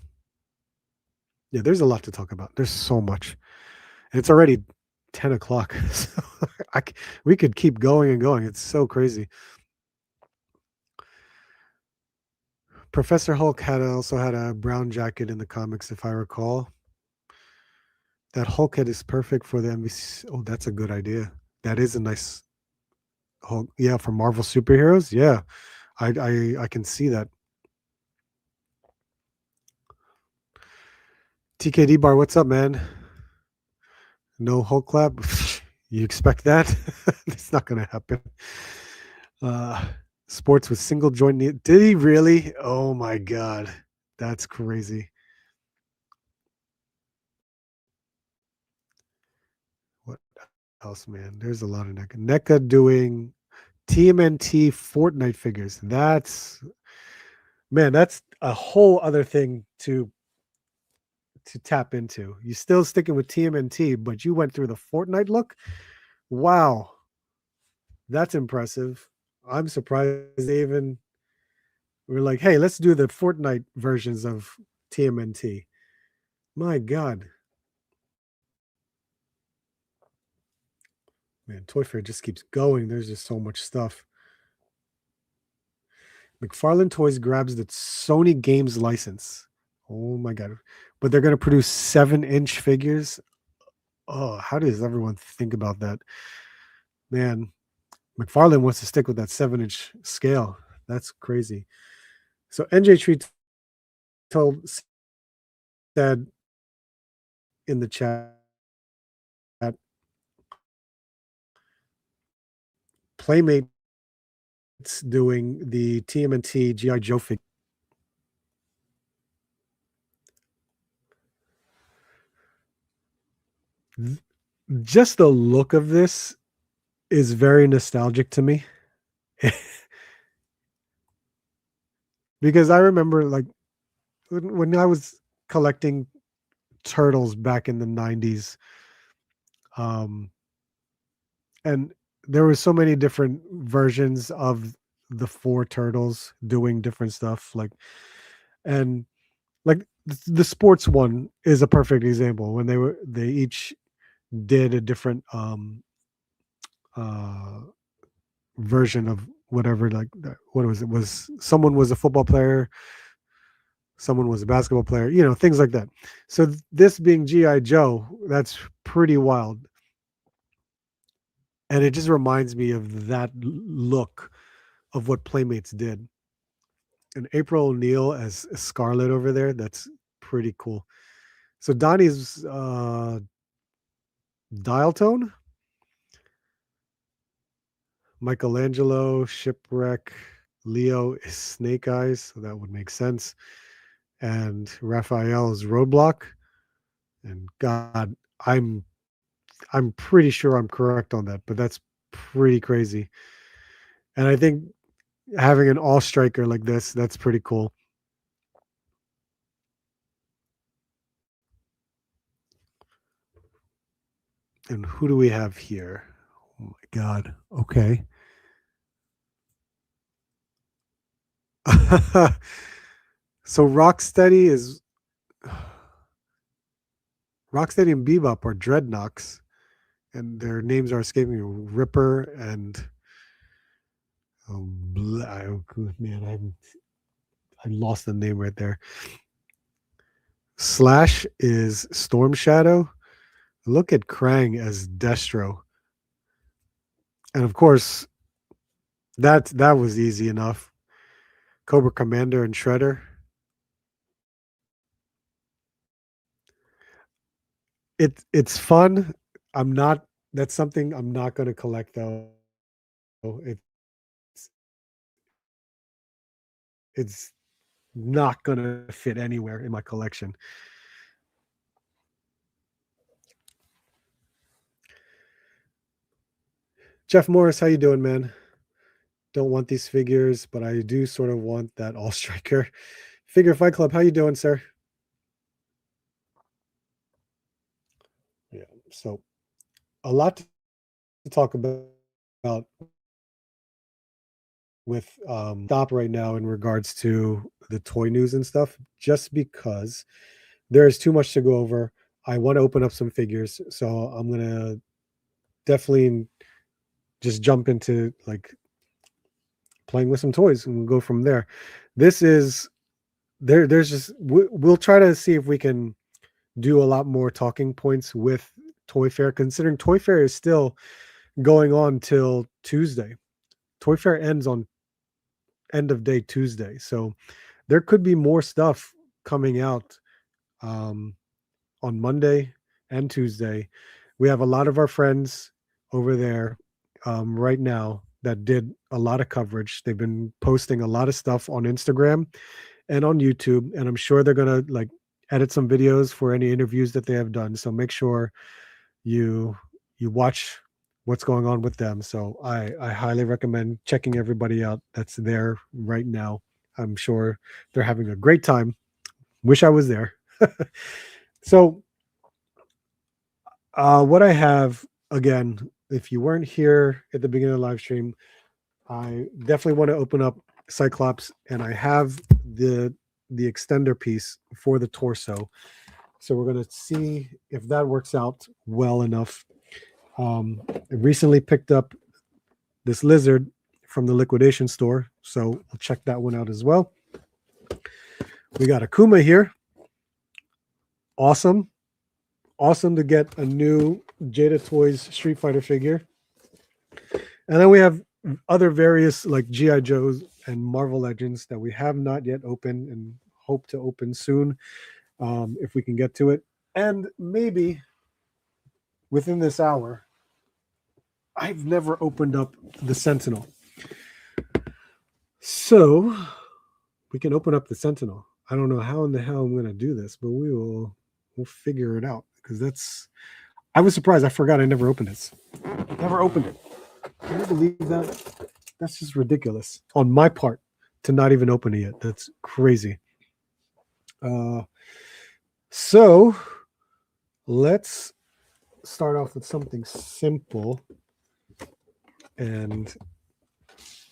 Speaker 1: Yeah, there's a lot to talk about. There's so much. And it's already 10 o'clock. So we could keep going and going. It's so crazy. Professor Hulk also had a brown jacket in the comics, if I recall. That Hulk head is perfect for the NBC. Oh, that's a good idea. That is a nice Hulk. Yeah, for Marvel superheroes. Yeah, I can see that. TKD bar, what's up, man? No Hulk clap. You expect that? It's not gonna happen. Uh, sports with single joint knee. Did he really? Oh my god, that's crazy. What else, man? There's a lot of NECA. NECA doing TMNT Fortnite figures. That's a whole other thing to tap into. You still sticking with TMNT, but you went through the Fortnite look. Wow, that's impressive. I'm surprised they even were like, "Hey, let's do the Fortnite versions of TMNT." My God, man, Toy Fair just keeps going. There's just so much stuff. McFarlane Toys grabs the Sony Games license. Oh my God. But they're going to produce 7-inch figures. Oh, how does everyone think about that? Man, McFarlane wants to stick with that 7-inch scale. That's crazy. So NJ Tree said in the chat, Playmates doing the TMNT GI Joe figure. Just the look of this is very nostalgic to me. Because I remember like when I was collecting turtles back in the 90s, um and there were so many different versions of the four turtles doing different stuff, and like the sports one is a perfect example when they each did a different uh version of whatever, like what was it, was someone was a football player, someone was a basketball player, things like that. So this being GI Joe, that's pretty wild, and it just reminds me of that look of what Playmates did. And April O'Neil as Scarlet over there, that's pretty cool. So Donnie's dial tone, Michelangelo, Shipwreck, Leo is Snake Eyes, so that would make sense. And Raphael's Roadblock. And God, I'm pretty sure I'm correct on that, but that's pretty crazy. And I think having an all striker like this, that's pretty cool. And who do we have here? Oh my God. Okay. So Rocksteady and Bebop are Dreadnoks, and their names are escaping me. Ripper and man, I lost the name right there. Slash is Storm Shadow. Look at Krang as Destro, and of course that was easy enough. Cobra Commander and Shredder. It's fun. I'm not. That's something I'm not going to collect though. It's it's not going to fit anywhere in my collection. Jeff Morris, how you doing, man? Don't want these figures, but I do sort of want that all striker. Figure Fight Club, how you doing, sir? Yeah. So a lot to talk about with stop right now in regards to the toy news and stuff, just because there is too much to go over. I want to open up some figures, so I'm gonna definitely just jump into like playing with some toys and we'll go from there. This is there's just we'll try to see if we can do a lot more talking points with Toy Fair, considering Toy Fair is still going on till Tuesday. Toy Fair ends on end of day Tuesday, so there could be more stuff coming out um, on Monday and Tuesday. We have a lot of our friends over there right now that did a lot of coverage. They've been posting a lot of stuff on Instagram and on YouTube, and I'm sure they're gonna like edit some videos for any interviews that they have done. So make sure you watch what's going on with them. So I highly recommend checking everybody out that's there right now. I'm sure they're having a great time. Wish I was there. So what I have, again, if you weren't here at the beginning of the live stream, I definitely want to open up Cyclops, and I have the extender piece for the torso. So we're going to see if that works out well enough. I recently picked up this lizard from the liquidation store, so we'll check that one out as well. We got Akuma here. Awesome to get a new Jada Toys Street Fighter figure. And then we have other various like G.I. Joes and Marvel Legends that we have not yet opened and hope to open soon, if we can get to it. And maybe within this hour, I've never opened up the Sentinel. So we can open up the Sentinel. I don't know how in the hell I'm going to do this, but we'll figure it out, because I was surprised. I forgot I never opened this. Never opened it. Can you believe that? That's just ridiculous on my part to not even open it yet. That's crazy. So let's start off with something simple, and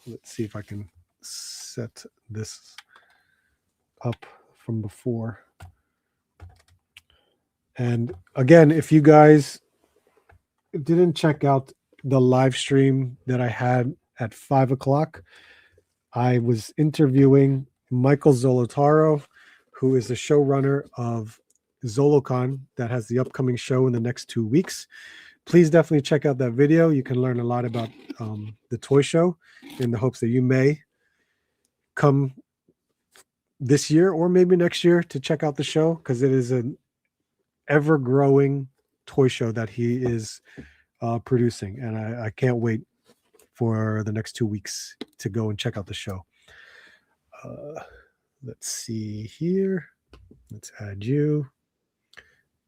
Speaker 1: let's see if I can set this up from before. And again, if you guys didn't check out the live stream that I had at 5 o'clock, I was interviewing Michael Zolotaro, who is the showrunner of ZoloCon that has the upcoming show in the next 2 weeks. Please definitely check out that video. You can learn a lot about the toy show, in the hopes that you may come this year or maybe next year to check out the show, because it is an ever-growing toy show that he is producing, and I can't wait for the next 2 weeks to go and check out the show. Let's see here. Let's add you,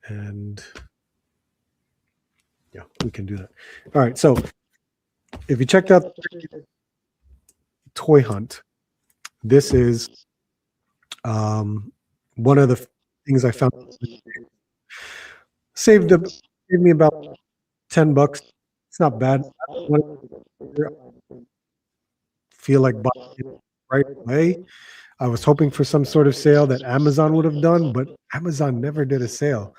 Speaker 1: and yeah, we can do that. All right, so if you checked out Toy Hunt, this is one of the things I found. Saved me about $10. It's not bad. I don't feel like buying it right away. I was hoping for some sort of sale that Amazon would have done, but Amazon never did a sale.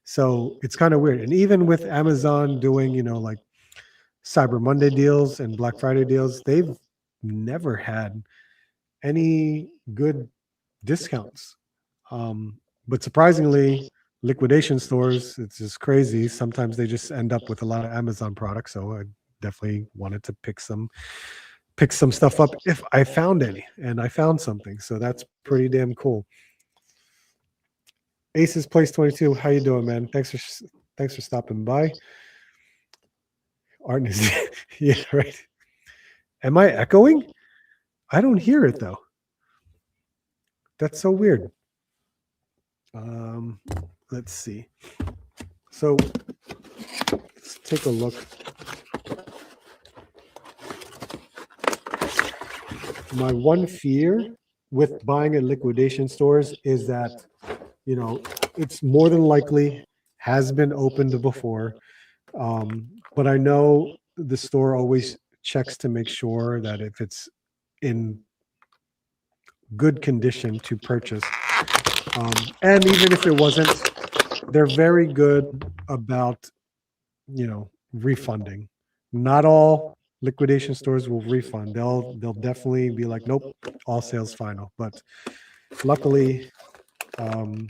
Speaker 1: So it's kind of weird. And even with Amazon doing, like Cyber Monday deals and Black Friday deals, they've never had any good discounts. But surprisingly, liquidation stores, it's just crazy. Sometimes they just end up with a lot of Amazon products. So I definitely wanted to pick some stuff up if I found any, and I found something. So that's pretty damn cool. Aces Place 22, how you doing, man? Thanks for stopping by. Art is yeah, right. Am I echoing? I don't hear it though. That's so weird. Let's see. So let's take a look. My one fear with buying at liquidation stores is that, it's more than likely has been opened before. But I know the store always checks to make sure that if it's in good condition to purchase, and even if it wasn't, they're very good about, refunding. Not all liquidation stores will refund. They'll definitely be like, nope, all sales final. But luckily, um,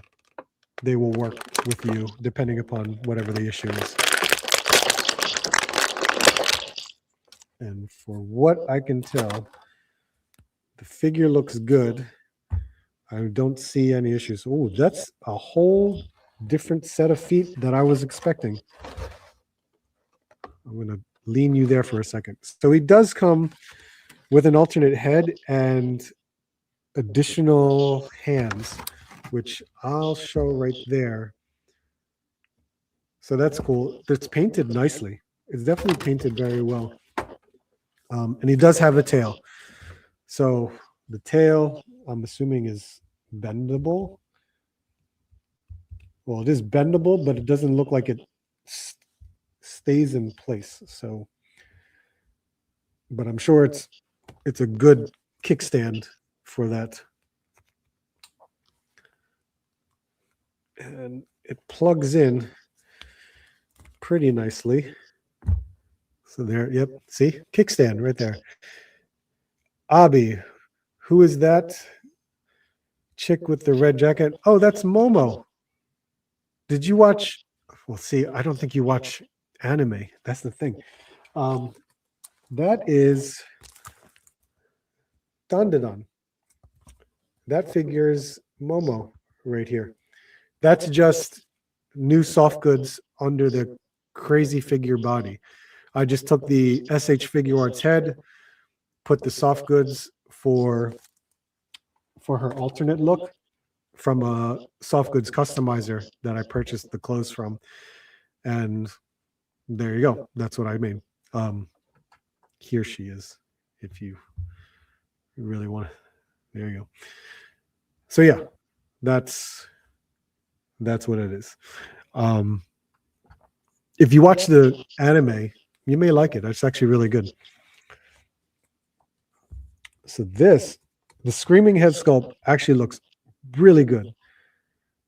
Speaker 1: they will work with you depending upon whatever the issue is. And for what I can tell, the figure looks good. I don't see any issues. Oh, that's a whole different set of feet that I was expecting. I'm going to lean you there for a second. So he does come with an alternate head and additional hands, which I'll show right there. So that's cool. It's painted nicely. It's definitely painted very well. And he does have a tail. So the tail, I'm assuming, is bendable. Well, it is bendable, but it doesn't look like it stays in place. So, but I'm sure it's a good kickstand for that. And it plugs in pretty nicely. So there, yep, see, kickstand right there. Abi, who is that chick with the red jacket? Oh, that's Momo. Did you watch? Well, see, I don't think you watch anime. That's the thing. That is Dandadan. That figures Momo right here. That's just new soft goods under the crazy figure body. I just took the SH Figure Arts head, put the soft goods for her alternate look from a soft goods customizer that I purchased the clothes from, and there you go. That's what I made. Here she is. If you really want to, there you go. So yeah, that's what it is. If you watch the anime, you may like it. It's actually really good. So the Screaming Head sculpt actually looks really good.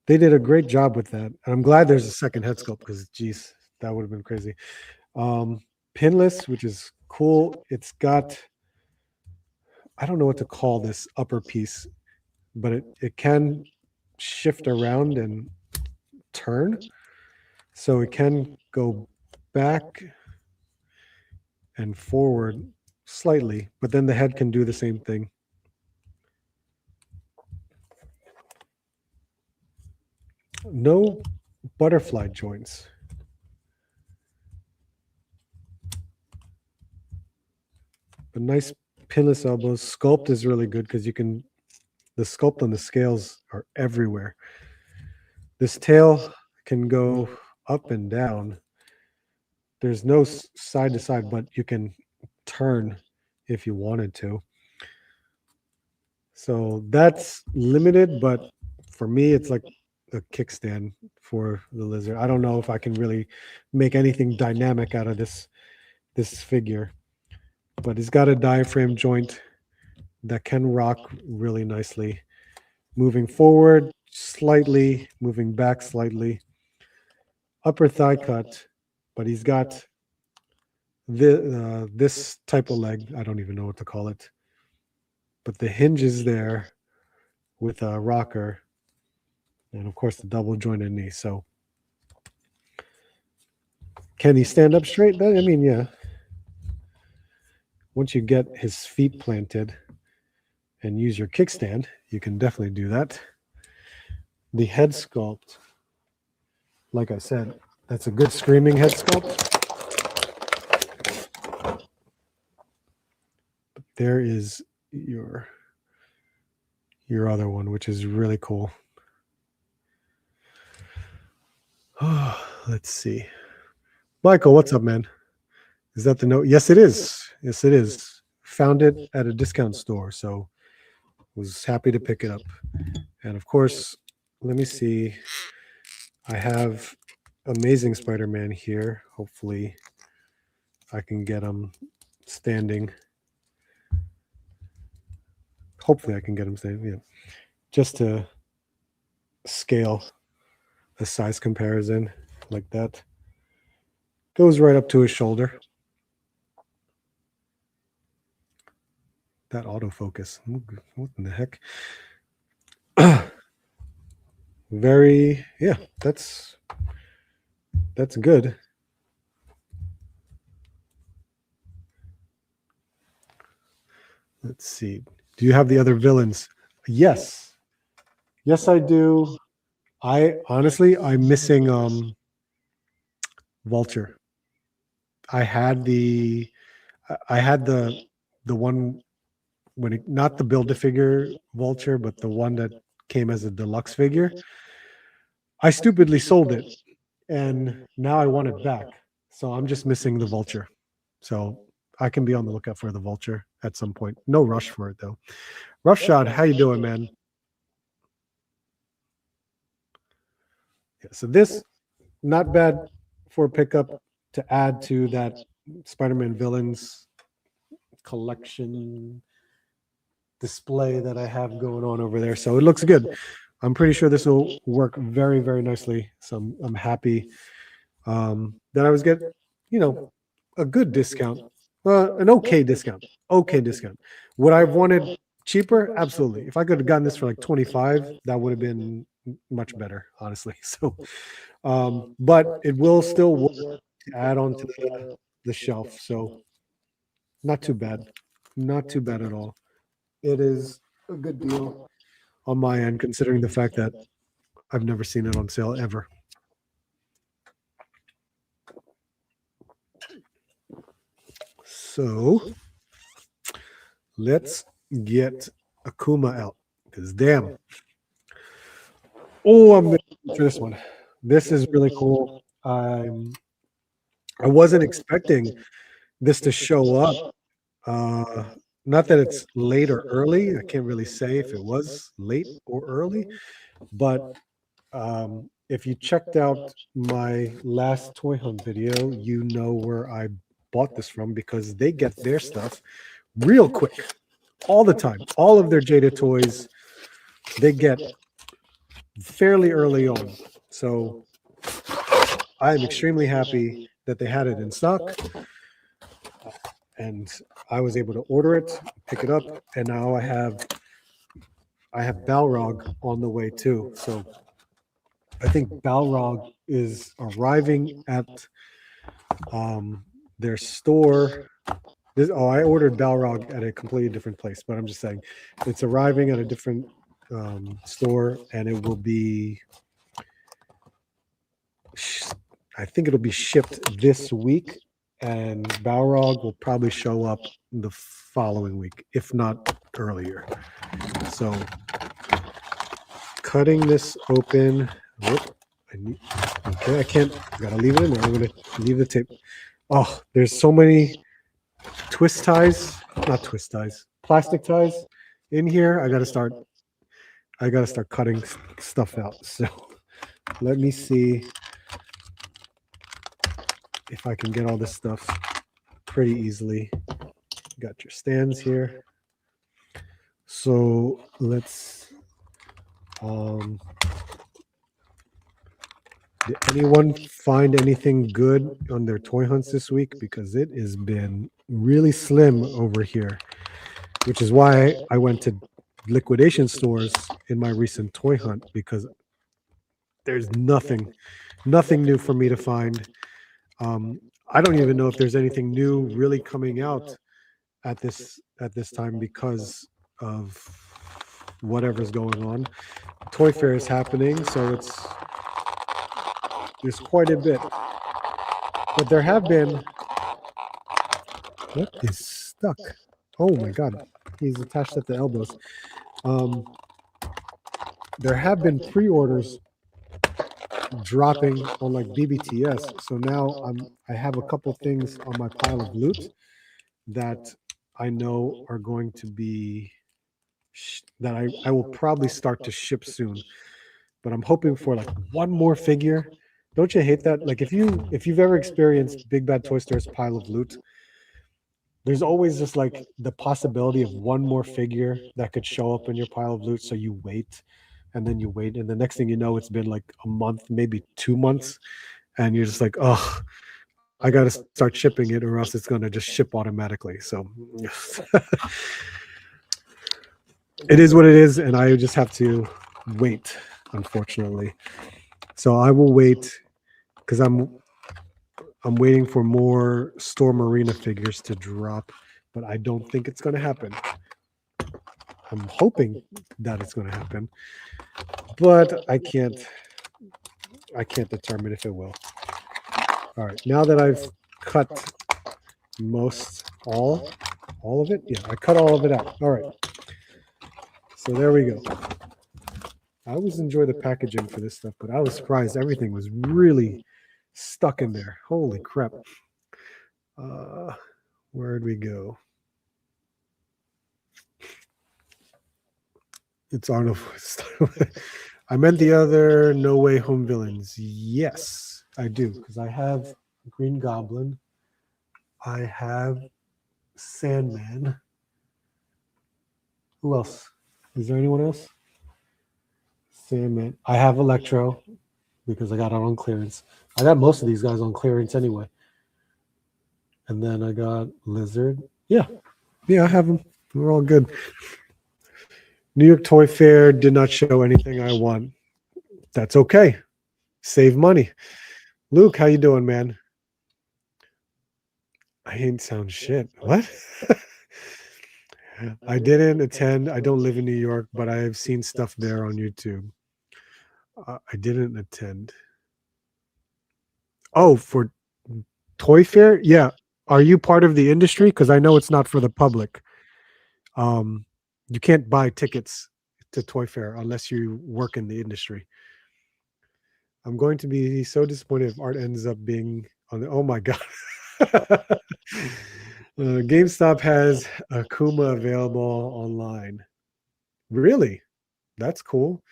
Speaker 1: They did a great job with that. And I'm glad there's a second head sculpt because, geez, that would have been crazy. Pinless, which is cool. It's got, I don't know what to call this upper piece, but it can shift around and turn. So it can go back and forward slightly, but then the head can do the same thing. No butterfly joints. But nice pinless elbows. Sculpt is really good because the sculpt on the scales are everywhere. This tail can go up and down. There's no side to side, but you can turn if you wanted to. So that's limited, but for me, it's like a kickstand for the lizard. I don't know if I can really make anything dynamic out of this figure, but it's got a diaphragm joint that can rock really nicely. Moving forward slightly, moving back slightly. Upper thigh cut, but he's got this type of leg. I don't even know what to call it. But the hinge is there with a rocker. And of course, the double jointed knee. So can he stand up straight? I mean, yeah. Once you get his feet planted and use your kickstand, you can definitely do that. The head sculpt, like I said, that's a good Screaming Head sculpt. But there is your other one, which is really cool. Oh, let's see. Michael, what's up, man? Is that the note? Yes, it is. Yes, it is. Found it at a discount store, so was happy to pick it up. And of course, let me see. I have Amazing Spider-Man here. Hopefully I can get him standing. Hopefully I can get him standing. Yeah. Just to scale the size comparison like that. Goes right up to his shoulder. That autofocus. What in the heck? Very, yeah, that's good. Let's see. Do you have the other villains? Yes. Yes, I do. I'm missing Vulture. I had the one when it, not the build a figure Vulture, but the one that came as a deluxe figure. I stupidly sold it, and now I want it back. So I'm just missing the Vulture. So I can be on the lookout for the Vulture at some point. No rush for it though. Roughshod, how you doing, man? Yeah, so this not bad for pickup to add to that Spider-Man villains collection display that I have going on over there. So it looks good. I'm pretty sure this will work very, very nicely. So I'm happy that I was getting, a good discount, an okay discount. Okay discount. Would I have wanted cheaper? Absolutely. If I could have gotten this for like 25, that would have been much better, honestly. So, but it will still work to add on to the shelf. So not too bad. Not too bad at all. It is a good deal on my end, considering the fact that I've never seen it on sale ever. So let's get Akuma out, because damn. Oh, I'm going for this one. This is really cool. I wasn't expecting this to show up. Not that it's late or early. I can't really say if it was late or early, but if you checked out my last toy hunt video, you know where I bought this from, because they get their stuff real quick, all the time. All of their Jada toys, they get fairly early on. So I am extremely happy that they had it in stock, and I was able to order it, pick it up, and now I have Balrog on the way too. So I think Balrog is arriving at their store. I ordered Balrog at a completely different place, but I'm just saying it's arriving at a different store, and it will be, I think it'll be shipped this week, and Balrog will probably show up the following week, if not earlier. So cutting this open. I can't. I gotta leave it in there. I'm gonna leave the tape. Oh, there's so many plastic ties in here. I gotta start cutting stuff out. So let me see if I can get all this stuff pretty easily. Got your stands here. So let's did anyone find anything good on their toy hunts this week? Because it has been really slim over here, which is why I went to liquidation stores in my recent toy hunt, because there's nothing new for me to find. I don't even know if there's anything new really coming out at this time, because of whatever's going on. Toy Fair is happening, so there's quite a bit. But there have been... What is stuck? Oh my god, he's attached at the elbows. There have been pre-orders dropping on like BBTS, so now I have a couple things on my pile of loot that I know are going to be that I will probably start to ship soon. But I'm hoping for like one more figure Don't you hate that? Like if you've ever experienced Big Bad Toy Store's pile of loot, there's always just like the possibility of one more figure that could show up in your pile of loot. So you wait and then you wait. And the next thing you know, it's been like a month, maybe 2 months. And you're just like, oh, I got to start shipping it or else it's going to just ship automatically. So it is what it is. And I just have to wait, unfortunately. So I will wait because I'm waiting for more Storm Arena figures to drop, but I don't think it's going to happen. I'm hoping that it's going to happen, but I can't determine if it will. All right, now that I've cut all of it, yeah, I cut all of it out. All right, so there we go. I always enjoy the packaging for this stuff, but I was surprised everything was really stuck in there. Holy crap. Where'd we go? It's Arnold. I meant the other No Way Home villains. Yes, I do, because I have Green Goblin. I have Sandman. Who else? Is there anyone else? Sandman. I have Electro because I got it on clearance. I got most of these guys on clearance anyway. And then I got Lizard. Yeah, I have them. We're all good. New York Toy Fair did not show anything I want. That's okay. Save money. Luke, how you doing, man? I ain't sound shit. What? I didn't attend. I don't live in New York, but I have seen stuff there on YouTube. I didn't attend. Oh, for Toy Fair? Yeah. Are you part of the industry? Because I know it's not for the public. You can't buy tickets to Toy Fair unless you work in the industry. I'm going to be so disappointed if art ends up being on the. Oh my god. GameStop has Akuma available online. Really? That's cool.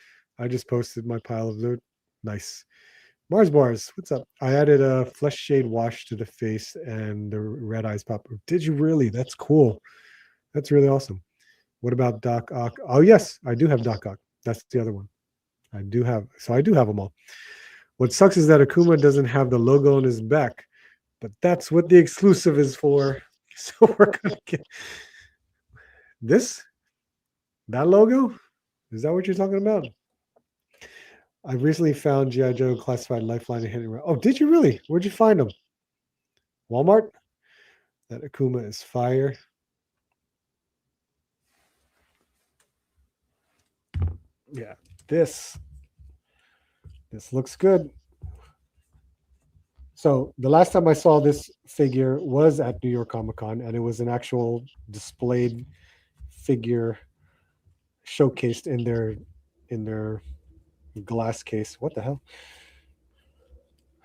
Speaker 1: I just posted my pile of loot. Nice. Mars Bars, what's up? I added a flesh shade wash to the face and the red eyes pop. Did you really? That's cool. That's really awesome. What about Doc Ock? Oh, yes, I do have Doc Ock. That's the other one. I do have them all. What sucks is that Akuma doesn't have the logo on his back, but that's what the exclusive is for. So we're going to get that logo? Is that what you're talking about? I recently found G.I. Joe Classified Lifeline and Hitting. Oh, did you really? Where'd you find them? Walmart? That Akuma is fire. Yeah, this looks good. So the last time I saw this figure was at New York Comic Con, and it was an actual displayed figure showcased in their glass case. What the hell?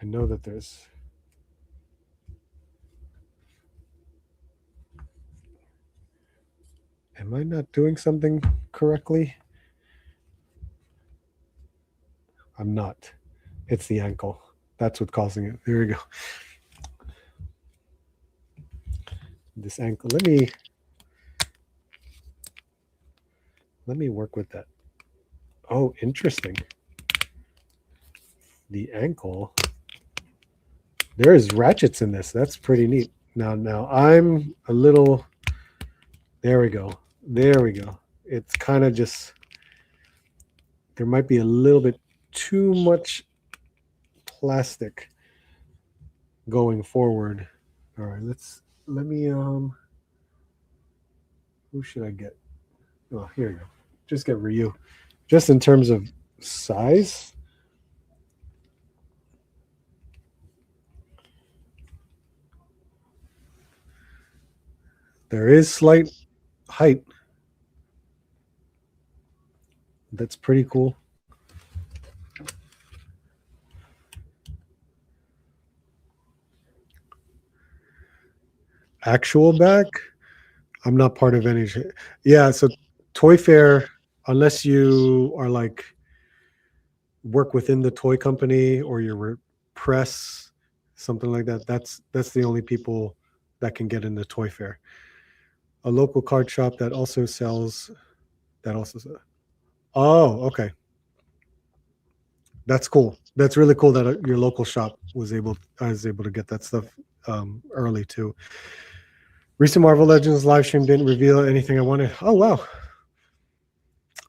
Speaker 1: I know that there's. Am I not doing something correctly? I'm not. It's the ankle. That's what's causing it. There we go. This ankle. Let me work with that. Oh, interesting. The ankle. There's ratchets in this. That's pretty neat. Now I'm a little. There we go. It's kind of just. There might be a little bit too much plastic going forward. All right, let me who should I get? Oh, here you go. Just get Ryu. Just in terms of size. There is slight height. That's pretty cool. Actual back? I'm not part of any. Yeah, so Toy Fair, unless you are like work within the toy company or you're press, something like that. That's the only people that can get in the toy fair. A local card shop that also sells that also. Oh, okay. That's cool. That's really cool that your local shop I was able to get that stuff early too. Recent Marvel Legends live stream didn't reveal anything I wanted. Oh wow.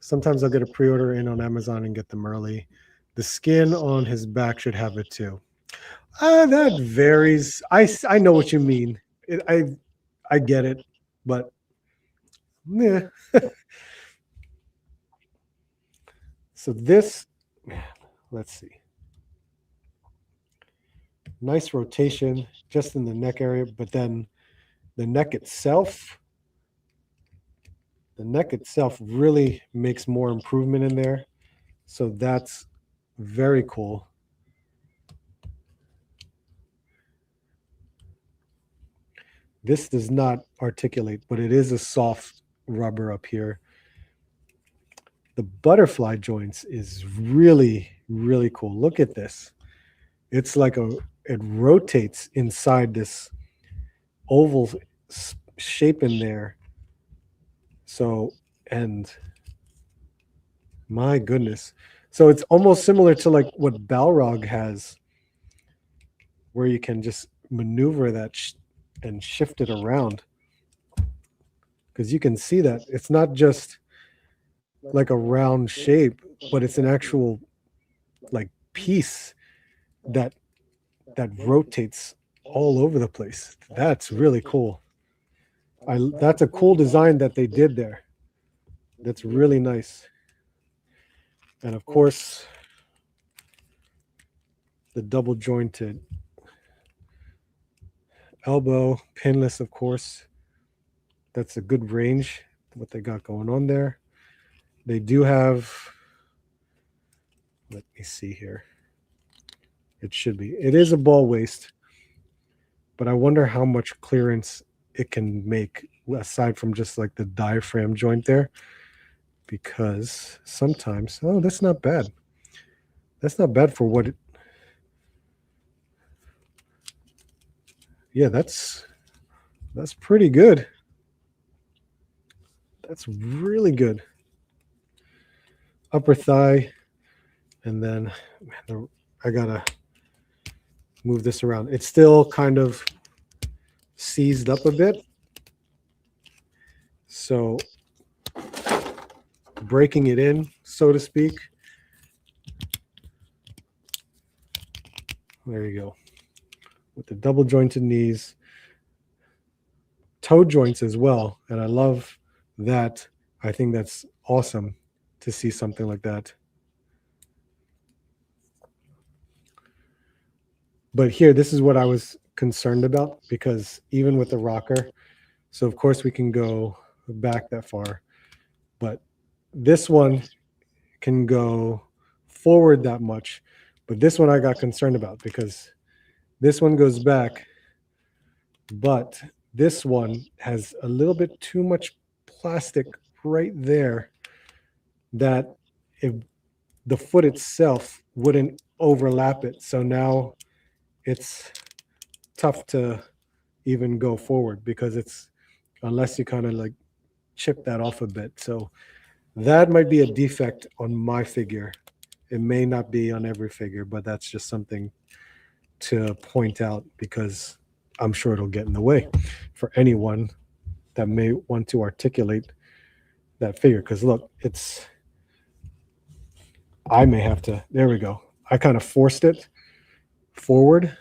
Speaker 1: Sometimes I'll get a pre-order in on Amazon and get them early. The skin on his back should have it too. That varies. I know what you mean. I get it, but yeah. So this, let's see. Nice rotation just in the neck area, but then the neck itself really makes more improvement in there. So that's very cool. This does not articulate, but it is a soft rubber up here. The butterfly joints is really, really cool. Look at this. It's like it rotates inside this oval shape in there. So, and my goodness. So it's almost similar to like what Balrog has, where you can just maneuver that and shift it around. Because you can see that it's not just like a round shape, but it's an actual like piece that rotates all over the place. That's really cool. That's a cool design that they did there. That's really nice. And of course, the double jointed elbow, pinless, of course. That's a good range, what they got going on there. They do have, let me see here. It is a ball waist, but I wonder how much clearance it can make aside from just like the diaphragm joint there. Because sometimes, oh, that's not bad. That's not bad for what it, yeah, that's pretty good. That's really good. Upper thigh, and then I gotta move this around. It's still kind of seized up a bit. So breaking it in, so to speak. There you go. With the double jointed knees, toe joints as well. And I love that. I think that's awesome to see something like that. But here, this is what I was concerned about, because even with the rocker, so of course we can go back that far, but this one can go forward that much. But this one I got concerned about because this one goes back, but this one has a little bit too much plastic right there that if the foot itself wouldn't overlap it. So now it's tough to even go forward because it's, unless you kind of like chip that off a bit. So that might be a defect on my figure. It may not be on every figure, but that's just something to point out because I'm sure it'll get in the way for anyone that may want to articulate that figure. Because look, I may have to, there we go. I kind of forced it forward.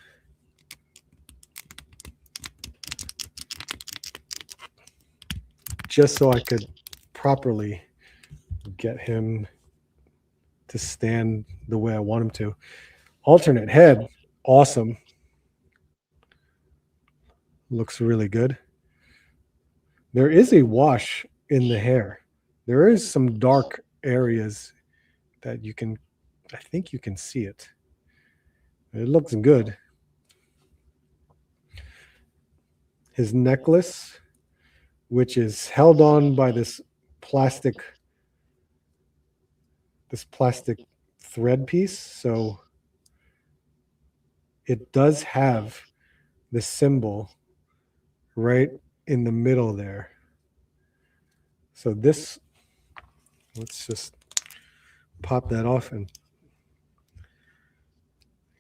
Speaker 1: Just so I could properly get him to stand the way I want him to. Alternate head, awesome. Looks really good. There is a wash in the hair. There is some dark areas that you can, I think you can see it. It looks good. His necklace, which is held on by this plastic thread piece. So it does have the symbol right in the middle there. So this, let's just pop that off and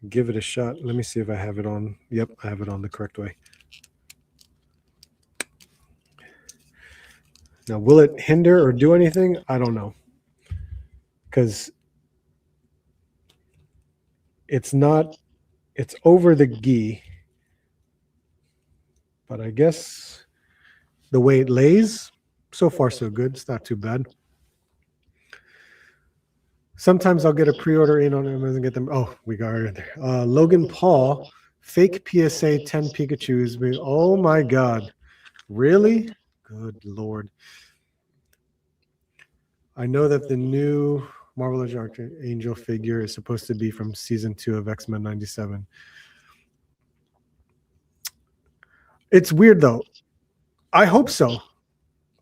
Speaker 1: give it a shot. Let me see if I have it on. Yep, I have it on the correct way. Now, will it hinder or do anything? I don't know. Because it's not, it's over the gi. But I guess the way it lays, so far so good. It's not too bad. Sometimes I'll get a pre-order in on Amazon and get them. Oh, we got it there. Logan Paul, fake PSA 10 Pikachus. Oh my God. Really? Good Lord. I know that the new Marvel Legends Archangel figure is supposed to be from season 2 of X-Men 97. It's weird though. I hope so.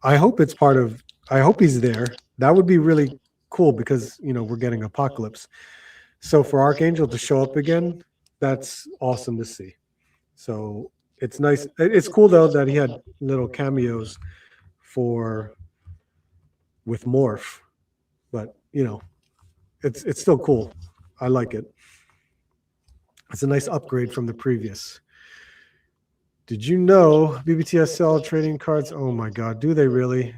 Speaker 1: I hope it's part of, I hope he's there. That would be really cool because, you know, we're getting Apocalypse. So for Archangel to show up again, that's awesome to see. So it's nice. It's cool though that he had little cameos with Morph, but you know, it's still cool. I like it. It's a nice upgrade from the previous. Did you know BBTSL trading cards? Oh my God, do they really?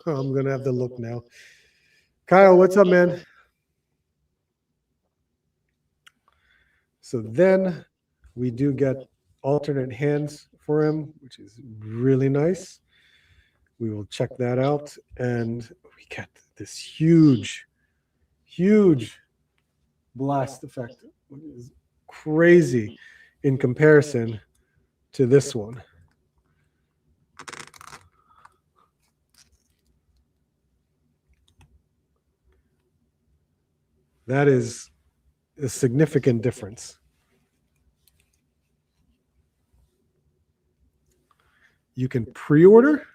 Speaker 1: I'm gonna have to look now. Kyle, what's up, man? So then we do get alternate hands for him, which is really nice. We will check that out. And we get this huge blast effect, which is crazy in comparison to this one. That is a significant difference. You can pre-order?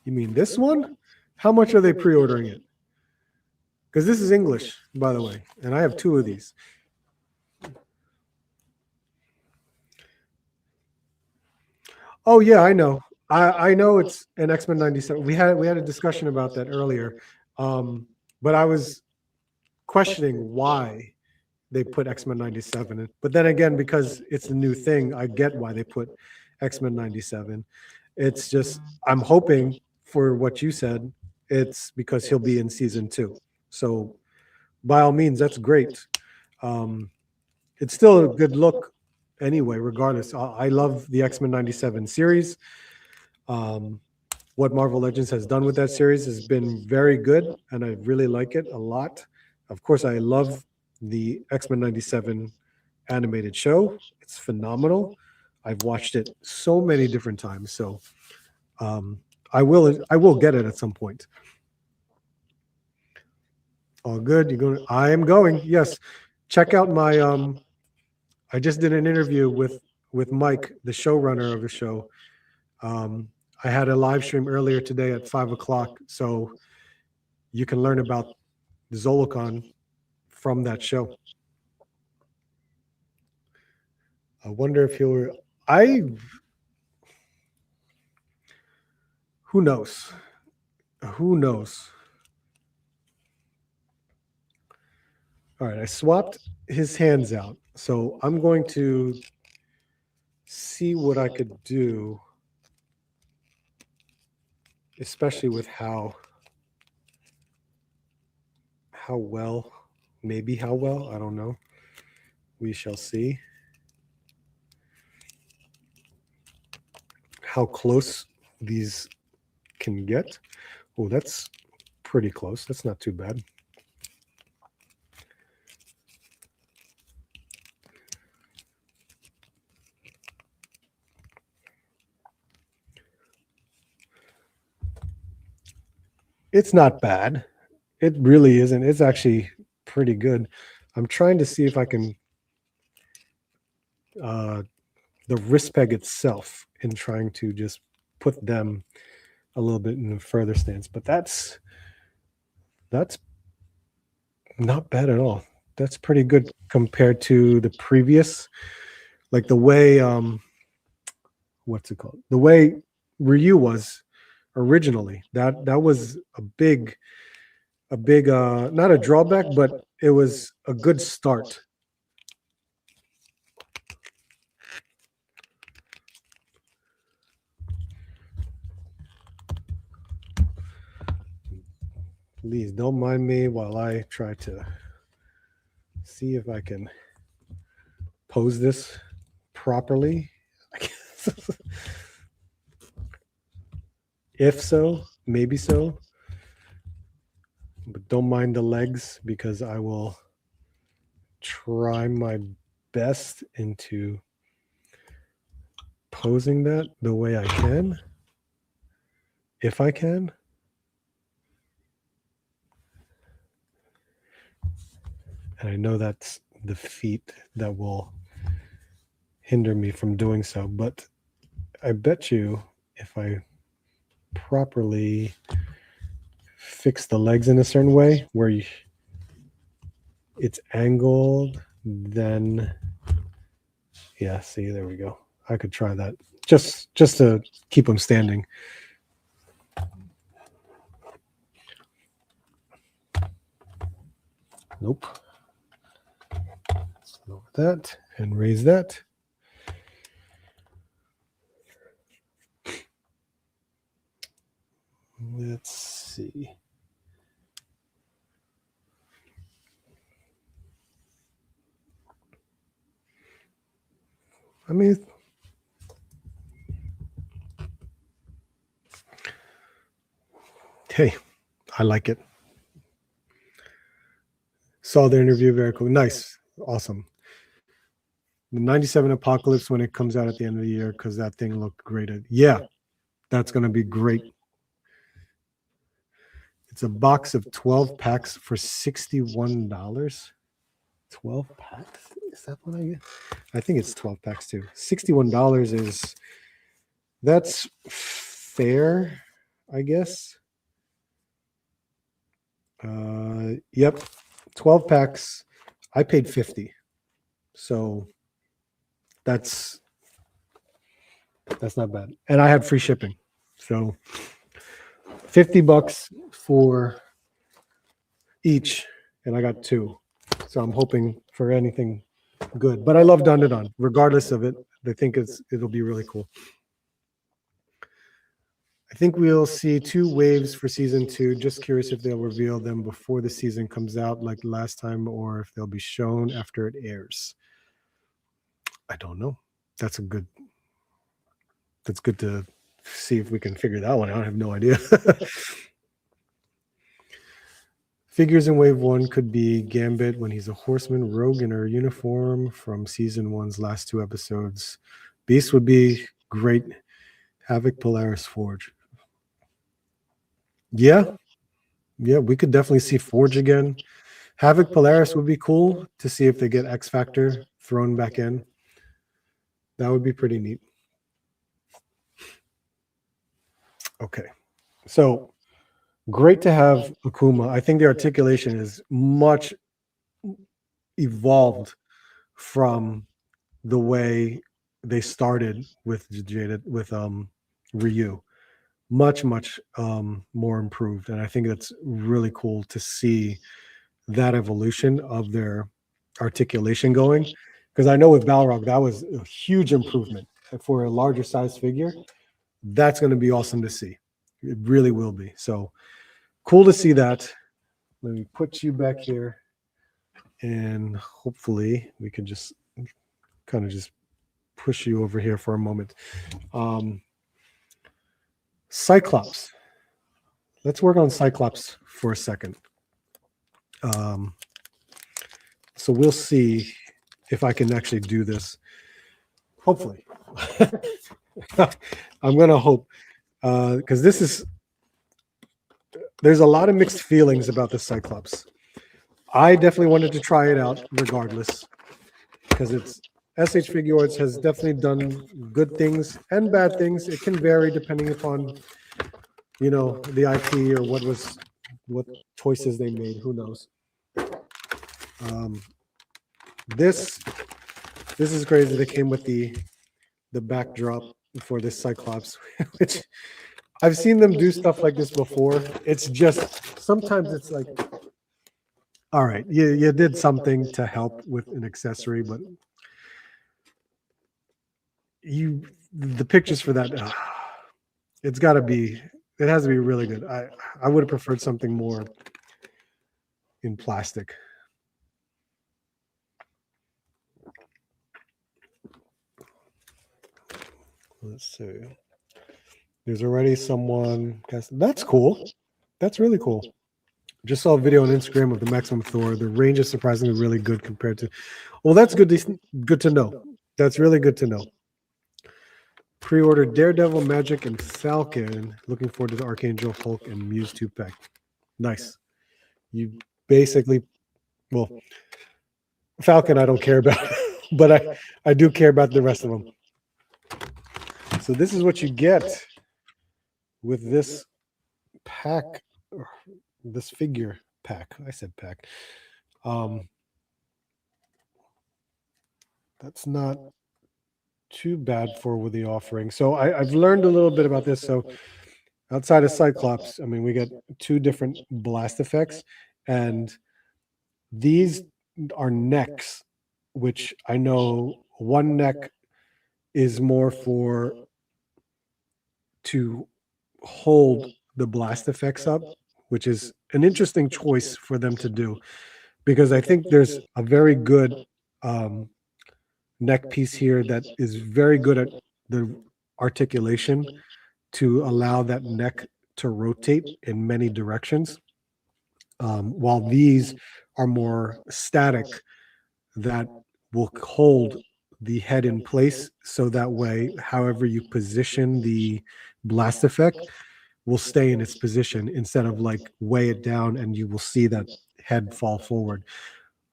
Speaker 1: You mean this one? How much are they pre-ordering it? Because this is English, by the way, and I have 2 of these. Oh yeah, I know. I know it's an X-Men 97. We had a discussion about that earlier, but I was questioning why they put X-Men 97 in. But then again, because it's a new thing, I get why they put X-Men 97. It's just I'm hoping for what you said. It's because he'll be in season 2. So by all means, that's great. It's still a good look anyway, regardless. I love the X-Men 97 series. What Marvel Legends has done with that series has been very good, and I really like it a lot. Of course, I love the X-Men 97 animated show. It's phenomenal. I've watched it so many different times, so I will get it at some point. All good. You're going? I am going. Yes. Check out my I just did an interview with Mike, the showrunner of the show. I had a live stream earlier today at 5:00, so you can learn about the Zolocon from that show. I wonder if he'll. Who knows? Who knows? All right, I swapped his hands out, so I'm going to see what I could do, especially with how well, maybe how well, I don't know. We shall see how close these can get. Oh, that's pretty close. That's not too bad. It's not bad. It really isn't. It's actually pretty good. I'm trying to see if I can the wrist peg itself and trying to just put them a little bit in a further stance. But that's Not bad at all. That's pretty good compared to the previous, like the way what's it called? The way Ryu was originally. That was a big not a drawback, but it was a good start. Please don't mind me while I try to see if I can pose this properly. If so, maybe so. But don't mind the legs because I will try my best into posing that the way I can, if I can. And I know that's the feet that will hinder me from doing so, but I bet you if I properly fix the legs in a certain way where it's angled, then yeah, see, there we go. I could try that just to keep them standing. Nope. Lower that and raise that. Let's see. I mean, hey, I like it. Saw the interview, very cool. Nice. Awesome. The 97 Apocalypse when it comes out at the end of the year, because that thing looked great. Yeah, that's going to be great. It's a box of 12 packs for $61. 12 packs? Is that what I get? I think it's 12 packs too. $61 that's fair, I guess. Yep. 12 packs. I paid 50. So that's not bad. And I had free shipping. So $50 for each, and I got 2. So I'm hoping for anything good. But I love Dandadan. Regardless of it, I think it'll be really cool. I think we'll see 2 waves for season 2. Just curious if they'll reveal them before the season comes out like last time, or if they'll be shown after it airs. I don't know. That's good to see if we can figure that one out. I have no idea. Figures in Wave 1 could be Gambit when he's a horseman, Rogue in her uniform from season 1's last 2 episodes. Beast would be great. Havoc, Polaris, Forge. Yeah, we could definitely see Forge again. Havoc, Polaris would be cool to see if they get X Factor thrown back in. That would be pretty neat. Okay, so great to have Akuma. I think the articulation is much evolved from the way they started with Ryu. Much more improved, and I think that's really cool to see that evolution of their articulation going, because I know with Balrog that was a huge improvement for a larger size figure. That's going to be awesome to see. It really will be. So cool to see that. Let me put you back here, and hopefully we can just kind of just push you over here for a moment. Cyclops. Let's work on Cyclops for a second. So we'll see if I can actually do this. Hopefully. I'm going to hope, because there's a lot of mixed feelings about the Cyclops. I definitely wanted to try it out regardless, because it's SH Figuarts has definitely done good things and bad things. It can vary depending upon, the IP or what choices they made. Who knows? This is crazy. They came with the backdrop for this Cyclops, which I've seen them do stuff like this before. It's just sometimes it's like, all right, you did something to help with an accessory, but the pictures for that, it's got to be, it has to be really good. I would have preferred something more in plastic. Let's see. There's already someone. That's cool. That's really cool. Just saw a video on Instagram of the Maximum Thor. The range is surprisingly really good compared to. Well, that's good. Good to know. That's really good to know. Pre-order Daredevil, Magic, and Falcon. Looking forward to the Archangel, Hulk, and Muse 2-pack. Nice. You basically, well, Falcon I don't care about, but I do care about the rest of them. So this is what you get with this pack, this figure pack. I said pack. That's not too bad for with the offering. So I've learned a little bit about this. So outside of Cyclops, I mean, we get 2 different blast effects, and these are necks, which I know one neck is more for to hold the blast effects up, which is an interesting choice for them to do, because I think there's a very good neck piece here that is very good at the articulation to allow that neck to rotate in many directions, while these are more static that will hold the head in place, so that way however you position the blast effect will stay in its position instead of like weigh it down and you will see that head fall forward.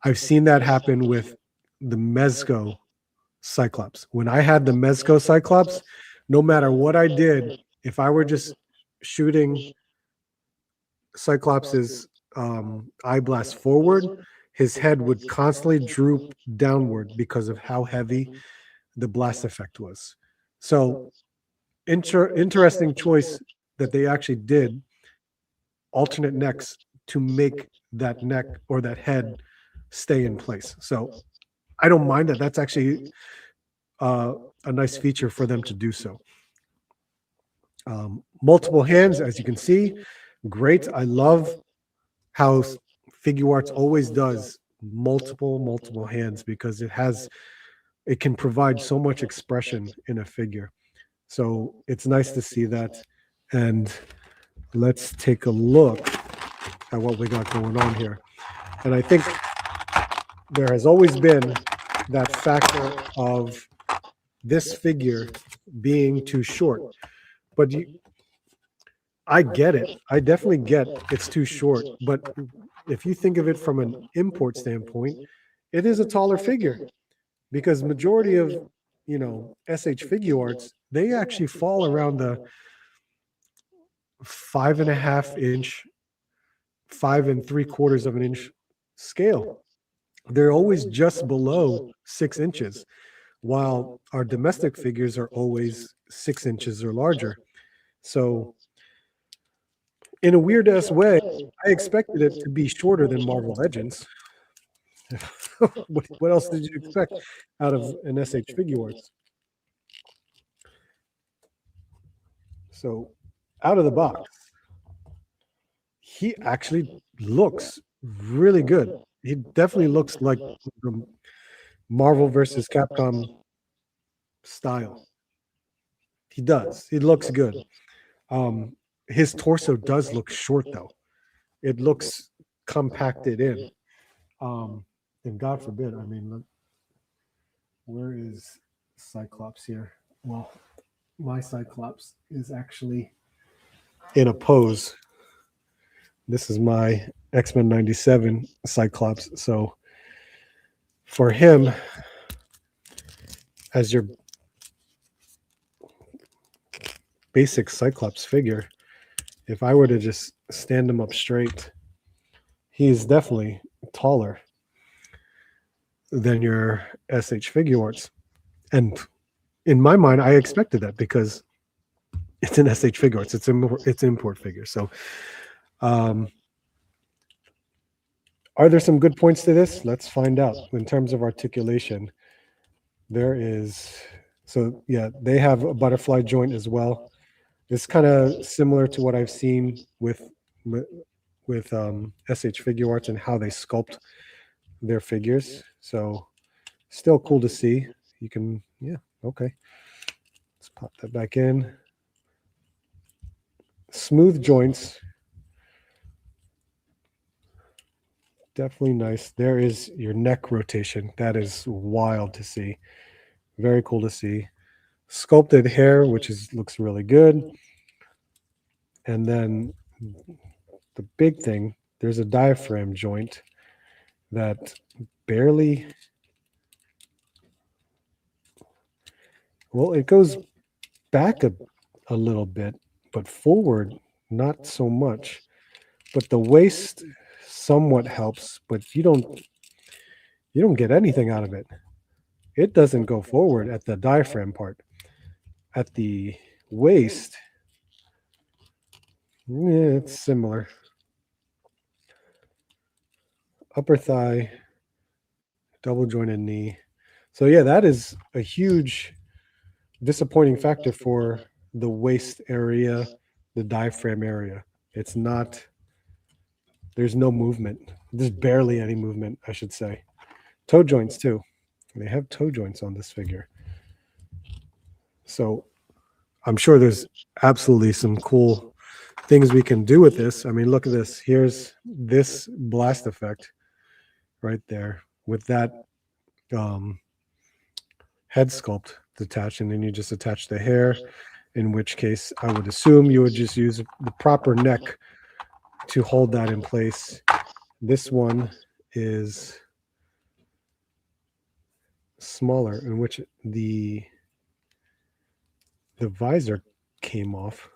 Speaker 1: I've seen that happen with the Mezco Cyclops. When I had the Mezco Cyclops, no matter what I did, if I were just shooting Cyclops's eye blast forward, his head would constantly droop downward because of how heavy the blast effect was. So interesting choice that they actually did alternate necks to make that neck or that head stay in place. So I don't mind that. That's actually a nice feature for them to do so. Multiple hands, as you can see, great. I love how Figuarts always does multiple hands, because it can provide so much expression in a figure. So it's nice to see that. And let's take a look at what we got going on here. And I think there has always been that factor of this figure being too short. But I get it. I definitely get it's too short. But if you think of it from an import standpoint, it is a taller figure, because majority of, SH Figuarts, they actually fall around the 5.5 inch, 5 3/4 of an inch scale. They're always just below 6 inches, while our domestic figures are always 6 inches or larger. So in a weird ass way, I expected it to be shorter than Marvel Legends. What else did you expect out of an SH Figuarts? So out of the box, he actually looks really good. He definitely looks like the Marvel versus Capcom style. He does. He looks good. His torso does look short, though. It looks compacted in. And God forbid, I mean, look, where is Cyclops here? Well, my Cyclops is actually in a pose. This is my X-Men 97 Cyclops. So for him, as your basic Cyclops figure, if I were to just stand him up straight, he is definitely taller. than your SH Figuarts. And in my mind, I expected that because it's an SH Figuarts. It's import figure. So, are there some good points to this? Let's find out. In terms of articulation, there is. So yeah, they have a butterfly joint as well. It's kind of similar to what I've seen with SH Figuarts and how they sculpt their figures. So still cool to see. You can, yeah, okay. Let's pop that back in. Smooth joints. Definitely nice. There is your neck rotation. That is wild to see. Very cool to see. Sculpted hair, which looks really good. And then the big thing, there's a diaphragm joint that barely, well, it goes back a little bit, but forward not so much. But the waist somewhat helps, but you don't get anything out of it. It doesn't go forward at the diaphragm part. At the waist, yeah, it's similar. Upper thigh, double jointed knee. So yeah, that is a huge disappointing factor for the waist area, the diaphragm area. It's not, there's no movement. There's barely any movement, I should say. Toe joints too. They have toe joints on this figure. So I'm sure there's absolutely some cool things we can do with this. I mean, look at this. Here's this blast effect right there with that head sculpt detached, and then you just attach the hair, in which case I would assume you would just use the proper neck to hold that in place. This one is smaller, in which the visor came off.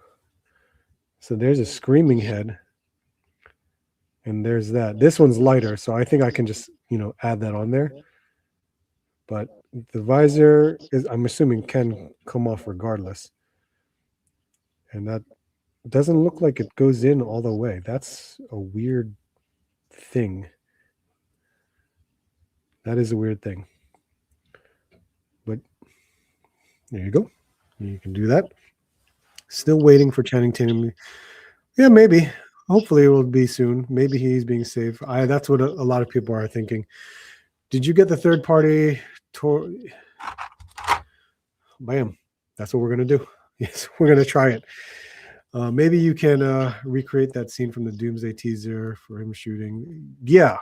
Speaker 1: So there's a screaming head, and there's that. This one's lighter, so I think I can just, add that on there. But the visor is, I'm assuming, can come off regardless. And that doesn't look like it goes in all the way. That's a weird thing. That is a weird thing. But there you go. You can do that. Still waiting for Channing Tatum. Yeah, maybe. Hopefully it will be soon. Maybe he's being safe. That's what a lot of people are thinking. Did you get the third party tour? Bam. That's what we're going to do. Yes, we're going to try it. Maybe you can recreate that scene from the Doomsday teaser for him shooting. Yeah,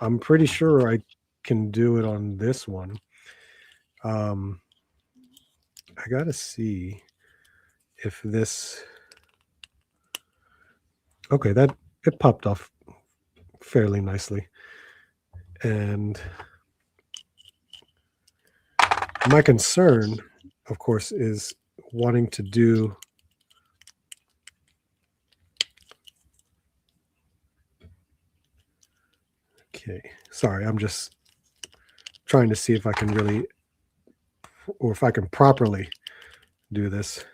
Speaker 1: I'm pretty sure I can do it on this one. I got to see if this... Okay, that it popped off fairly nicely. And my concern, of course, is wanting to do... Okay, sorry, I'm just trying to see if I can really, or if I can properly do this.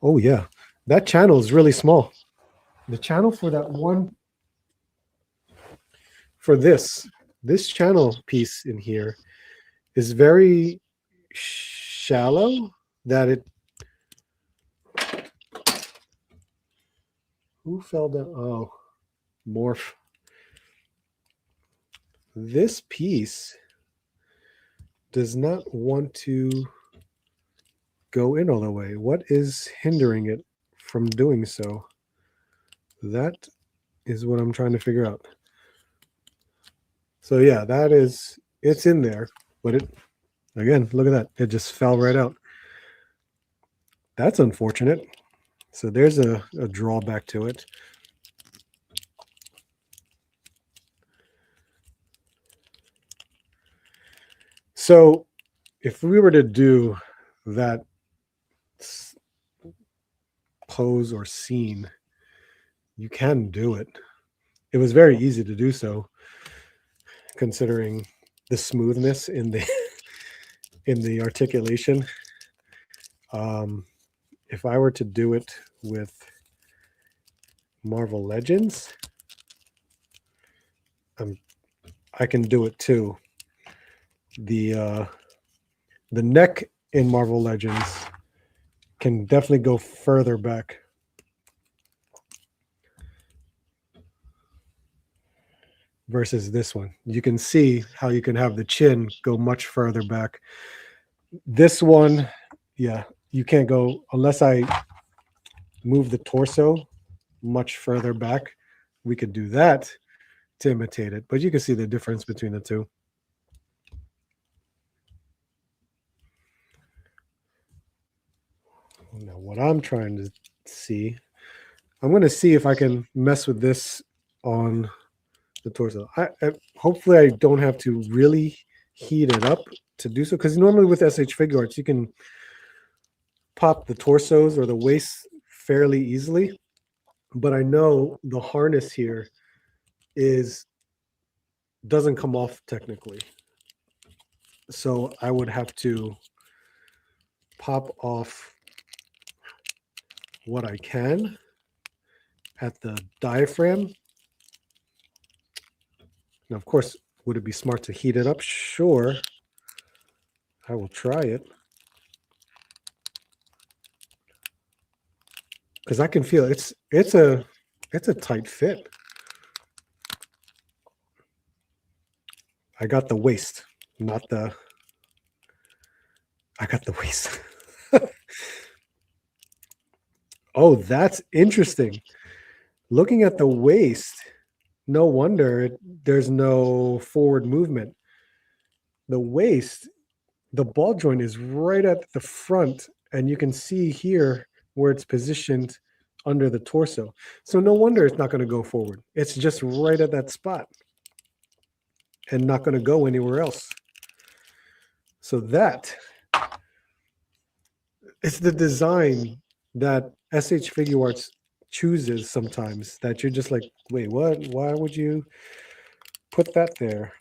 Speaker 1: Oh yeah, that channel is really small. The channel for that one, for this channel piece in here is very shallow, that it... Who fell down? Oh, Morph. This piece does not want to go in all the way. What is hindering it from doing so? That is what I'm trying to figure out. So yeah, it's in there, but it, again, look at that. It just fell right out. That's unfortunate. So there's a drawback to it. So if we were to do that pose or scene, you can do it. it was very easy to do so, considering the smoothness in the in the articulation. If I were to do it with Marvel Legends, I can do it too. The neck in Marvel Legends can definitely go further back. Versus this one. You can see how you can have the chin go much further back. This one, yeah, you can't go unless I move the torso much further back. We could do that to imitate it, but you can see the difference between the two. Now, what I'm trying to see, I'm going to see if I can mess with this on the torso. Hopefully I don't have to really heat it up to do so, because normally with SH Figuarts you can pop the torsos or the waist fairly easily, but I know the harness here doesn't come off technically, so I would have to pop off what I can at the diaphragm. Now, of course, would it be smart to heat it up? Sure, I will try it, because I can feel it's a tight fit. I got the waist, not the. I got the waist. Oh, that's interesting. Looking at the waist, no wonder there's no forward movement. The waist, the ball joint is right at the front, and you can see here where it's positioned under the torso. So no wonder it's not going to go forward. It's just right at that spot and not going to go anywhere else. So that it's the design that SH Figuarts chooses sometimes, that you're just like, wait, what? Why would you put that there?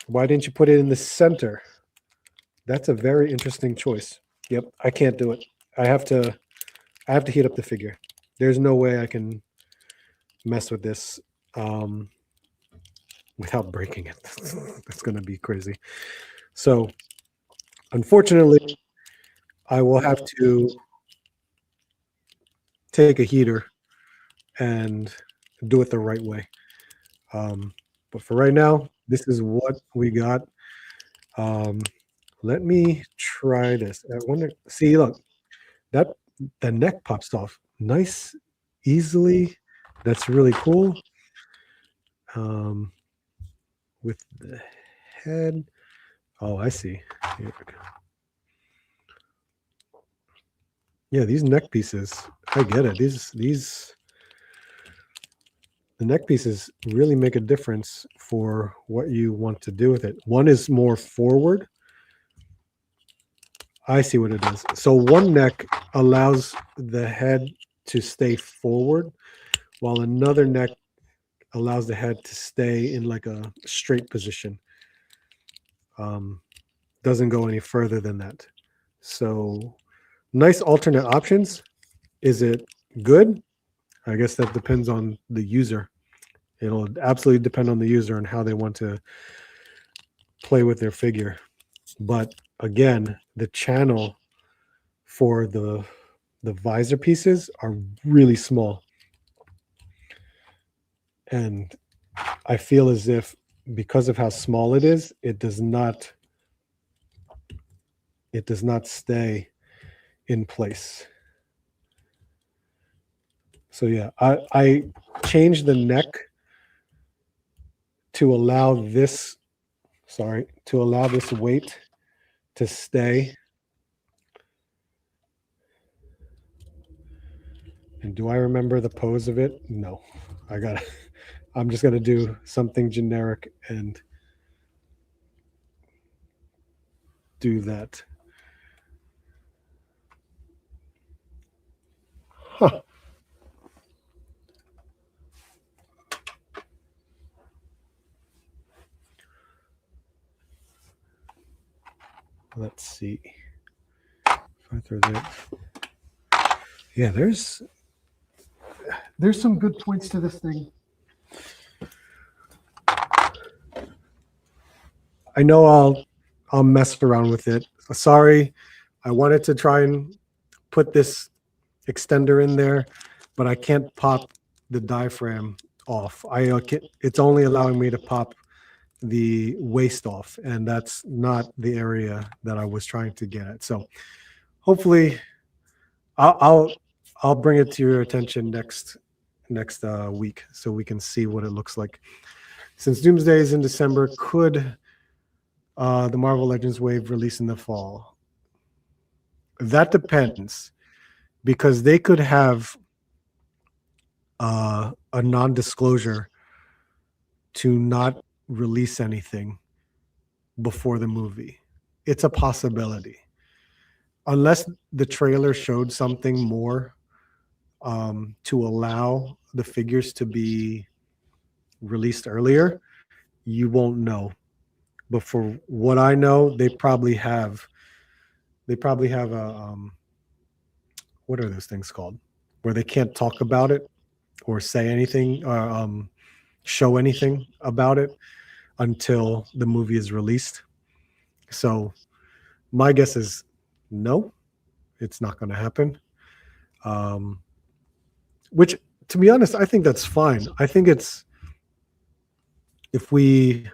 Speaker 1: Why didn't you put it in the center? That's a very interesting choice. Yep, I can't do it. I have to heat up the figure. There's no way I can mess with this without breaking it. That's going to be crazy. So, unfortunately, I will have to take a heater and do it the right way. But for right now, this is what we got. Let me try this. I wonder, see, look, that the neck pops off nice, easily. That's really cool. With the head. Oh, I see. Here we go. Yeah, these neck pieces, I get it. The neck pieces really make a difference for what you want to do with it. One is more forward. I see what it is. So one neck allows the head to stay forward, while another neck allows the head to stay in like a straight position. Doesn't go any further than that. So nice alternate options. Is it good? I guess that depends on the user. It'll absolutely depend on the user and how they want to play with their figure. But again, the channel for the visor pieces are really small. And I feel as if because of how small it is, it does not stay in place. So yeah, I changed the neck to allow this weight to stay. And do I remember the pose of it? No. I'm just gonna do something generic and do that. Huh. Let's see. If I throw that. Yeah, there's some good points to this thing. I know I'll mess around with it. Sorry, I wanted to try and put this extender in there, but I can't pop the diaphragm off. It's only allowing me to pop the waist off, and that's not the area that I was trying to get at. So hopefully I'll bring it to your attention next week so we can see what it looks like. Since Doomsday is in December, could the Marvel Legends wave release in the fall? That depends, because they could have a non-disclosure to not release anything before the movie. It's a possibility. Unless the trailer showed something more to allow the figures to be released earlier, you won't know. But for what I know, they probably have a what are those things called, where they can't talk about it or say anything or show anything about it until the movie is released. So my guess is no, it's not going to happen. Which, to be honest, I think that's fine. I think it's if we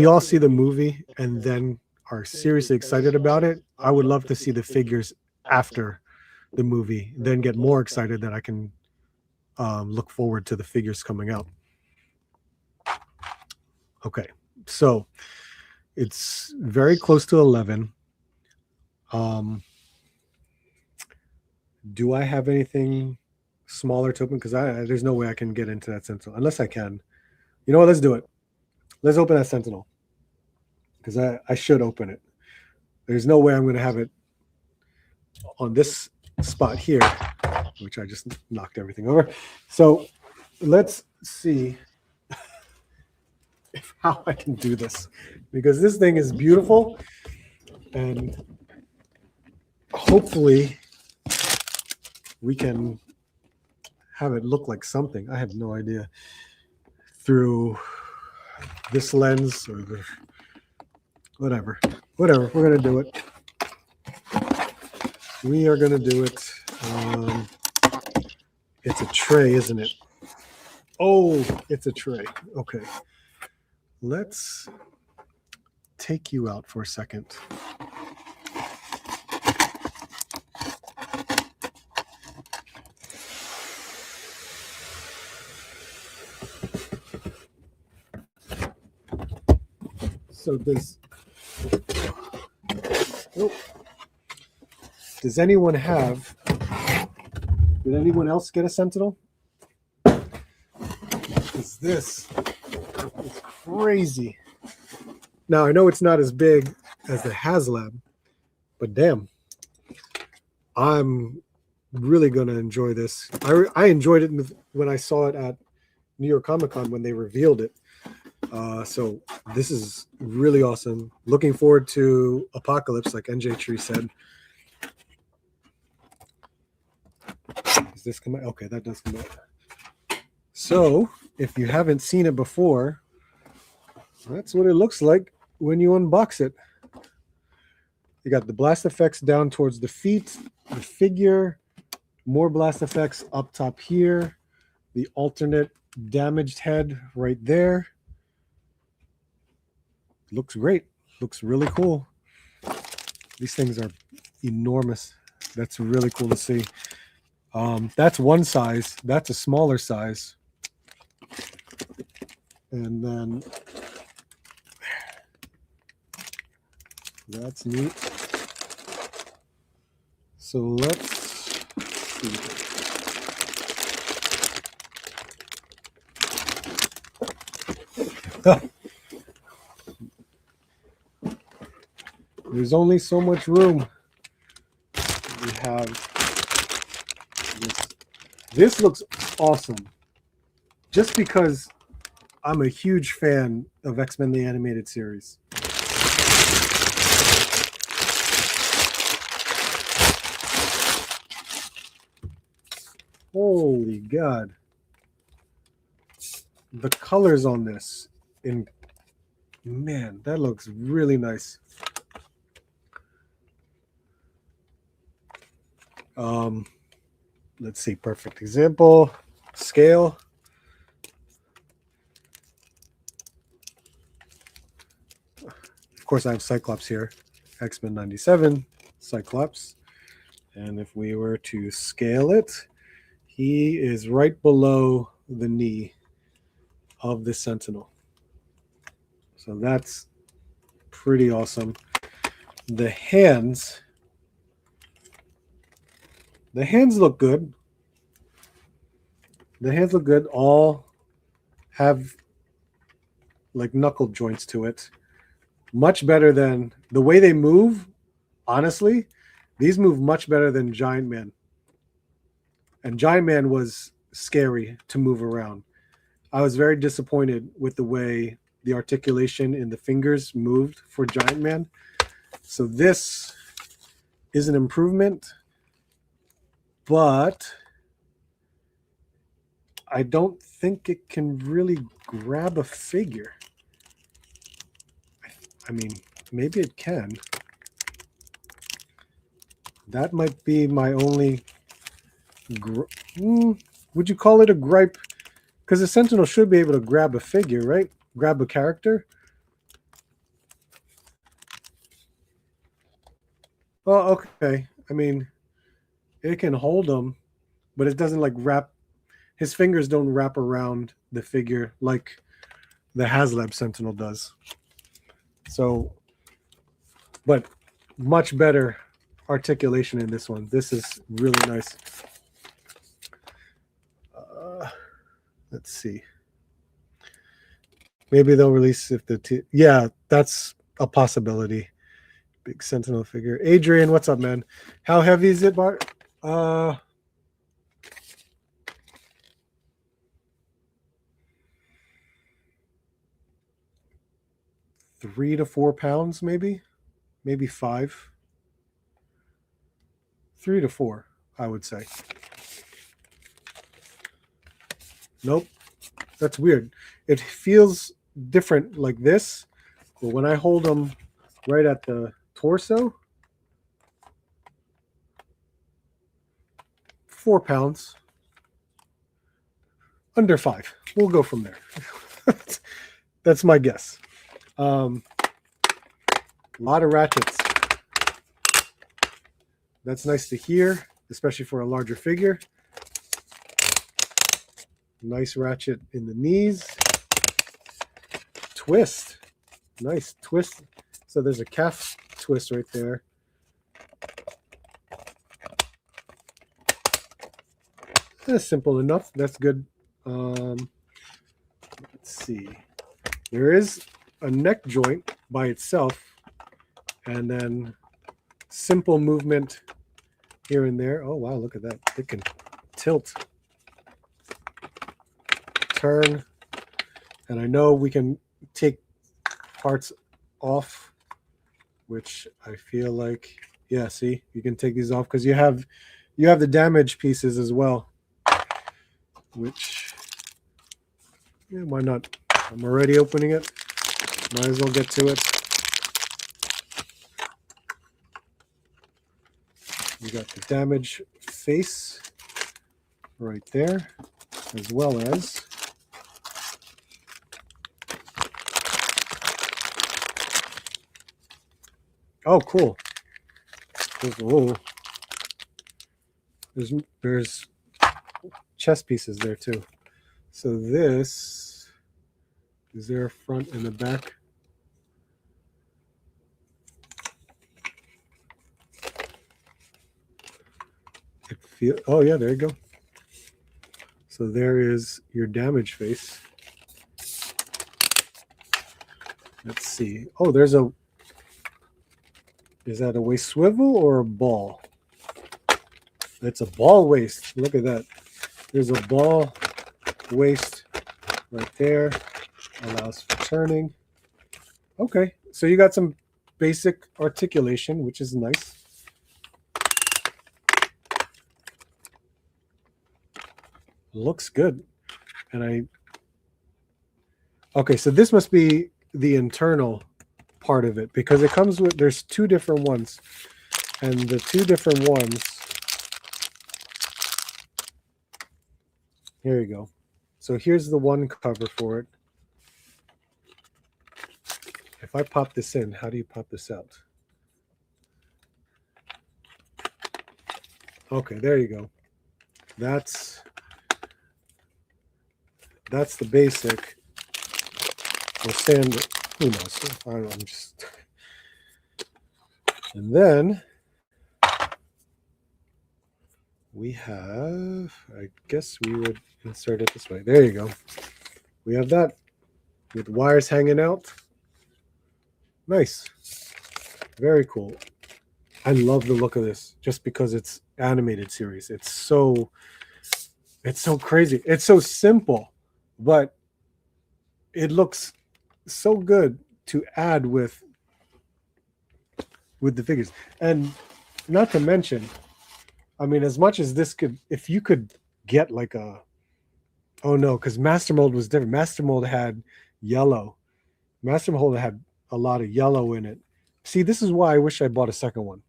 Speaker 1: all see the movie and then are seriously excited about it, I would love to see the figures after the movie, then get more excited that I can look forward to the figures coming out. Okay, so it's very close to 11. Do I have anything smaller to open? Because there's no way I can get into that Sentinel unless I can. You know what? Let's do it. Let's open that Sentinel, because I should open it. There's no way I'm going to have it on this spot here, which I just knocked everything over. So let's see how I can do this, because this thing is beautiful, and hopefully we can have it look like something. I have no idea through this lens or whatever. We're gonna do it. We are gonna do it. It's a tray, isn't it? Oh, it's a tray. Okay, let's take you out for a second. So does anyone have? Did anyone else get a Sentinel? Because this is crazy. Now I know it's not as big as the HasLab, but damn, I'm really gonna enjoy this. I enjoyed it when I saw it at New York Comic Con when they revealed it. So this is really awesome. Looking forward to Apocalypse, like NJ Tree said. Does this come out? Okay, that does come out. So if you haven't seen it before, that's what it looks like when you unbox it. You got the blast effects down towards the feet, the figure, more blast effects up top here, the alternate damaged head right there. Looks great. Looks really cool. These things are enormous. That's really cool to see. That's one size. That's a smaller size. And then that's neat. So let's see. There's only so much room. We have this. This looks awesome. Just because I'm a huge fan of X-Men the Animated Series. Holy God. The colors on this, man, that looks really nice. Let's see, perfect example, scale. Of course, I have Cyclops here, X-Men 97, Cyclops. And if we were to scale it, he is right below the knee of the Sentinel. So that's pretty awesome. The hands look good. The hands look good. All have like knuckle joints to it. Much better than the way they move. Honestly, these move much better than Giant Man. And Giant Man was scary to move around. I was very disappointed with the way the articulation in the fingers moved for Giant Man. So this is an improvement, but I don't think it can really grab a figure. I mean, maybe it can. That might be my only... would you call it a gripe? Because the Sentinel should be able to grab a figure, right? Grab a character. Oh, okay. I mean, it can hold him, but it doesn't like wrap. His fingers don't wrap around the figure like the HasLab Sentinel does. So, but much better articulation in this one. This is really nice. Let's see. Maybe they'll release if yeah, that's a possibility. Big Sentinel figure. Adrian, what's up, man? How heavy is it, Bart? 3 to 4 pounds, maybe 5. 3 to 4, I would say. Nope, that's weird. It feels different like this, but when I hold them right at the torso, 4 pounds, under 5. We'll go from there. That's my guess. A lot of ratchets. That's nice to hear, especially for a larger figure. Nice ratchet in the knees. Twist. Nice twist. So there's a calf twist right there. That's simple enough. That's good. Let's see. There is a neck joint by itself, and then simple movement here and there. Oh, wow, look at that. It can tilt, turn, and I know we can take parts off, which I feel like, yeah, see, you can take these off because you have the damaged pieces as well, which, yeah, why not? I'm already opening it. Might as well get to it. You got the damaged face right there, as well as oh, cool. There's chest pieces there too. So this is there a front and a back. Oh yeah, there you go. So there is your damaged face. Let's see. Oh, is that a waist swivel or a ball? It's a ball waist. Look at that. There's a ball waist right there. Allows for turning. Okay, so you got some basic articulation, which is nice. looks good. And okay, so this must be the internal part of it, because it comes with, there's two different ones, and the two different ones, here you go. So here's the one cover for it. If I pop this in, how do you pop this out? Okay, there you go. That's the basic. Or standard. Who knows? I'm just. And then we have, I guess we would insert it this way. There you go. We have that with wires hanging out. Nice. Very cool. I love the look of this just because it's animated series. It's so crazy. It's so simple, but it looks so good to add with the figures. And not to mention, I mean, as much as this could, if you could get like a, oh no, because Master Mold was different. Master Mold had yellow. Master Mold had a lot of yellow in it. See, this is why I wish I bought a second one.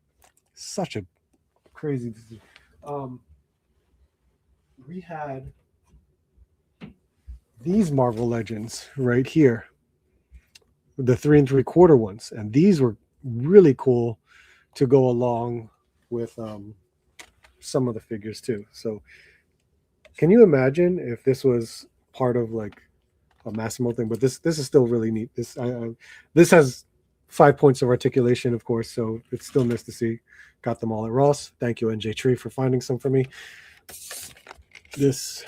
Speaker 1: Such a crazy decision. We had these Marvel Legends right here, the 3 3/4 ones, and these were really cool to go along with some of the figures too. So can you imagine if this was part of like a Massimo thing? But this is still really neat. This has 5 points of articulation, of course, so it's still nice to see. Got them all at Ross. Thank you, NJ Tree, for finding some for me. This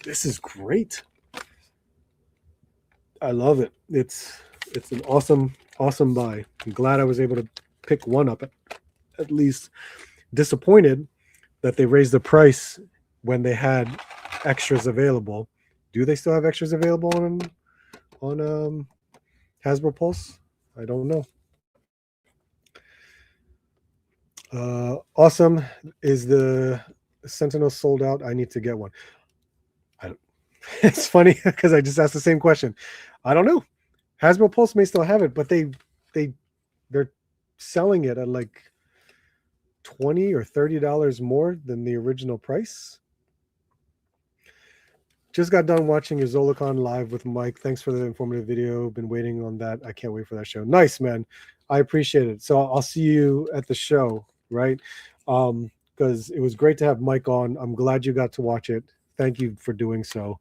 Speaker 1: is great. I love it. It's an awesome buy. I'm glad I was able to pick one up at least. Disappointed that they raised the price when they had extras available. Do they still have extras available on Hasbro Pulse? I don't know. Awesome. Is the Sentinel sold out? I need to get one. It's funny because I just asked the same question. I don't know. Hasbro Pulse may still have it, but they're selling it at like $20 or $30 more than the original price. Just got done watching your Zolicon live with Mike. Thanks for the informative video. Been waiting on that. I can't wait for that show. Nice, man. I appreciate it. So I'll see you at the show, right? Because it was great to have Mike on. I'm glad you got to watch it. Thank you for doing so.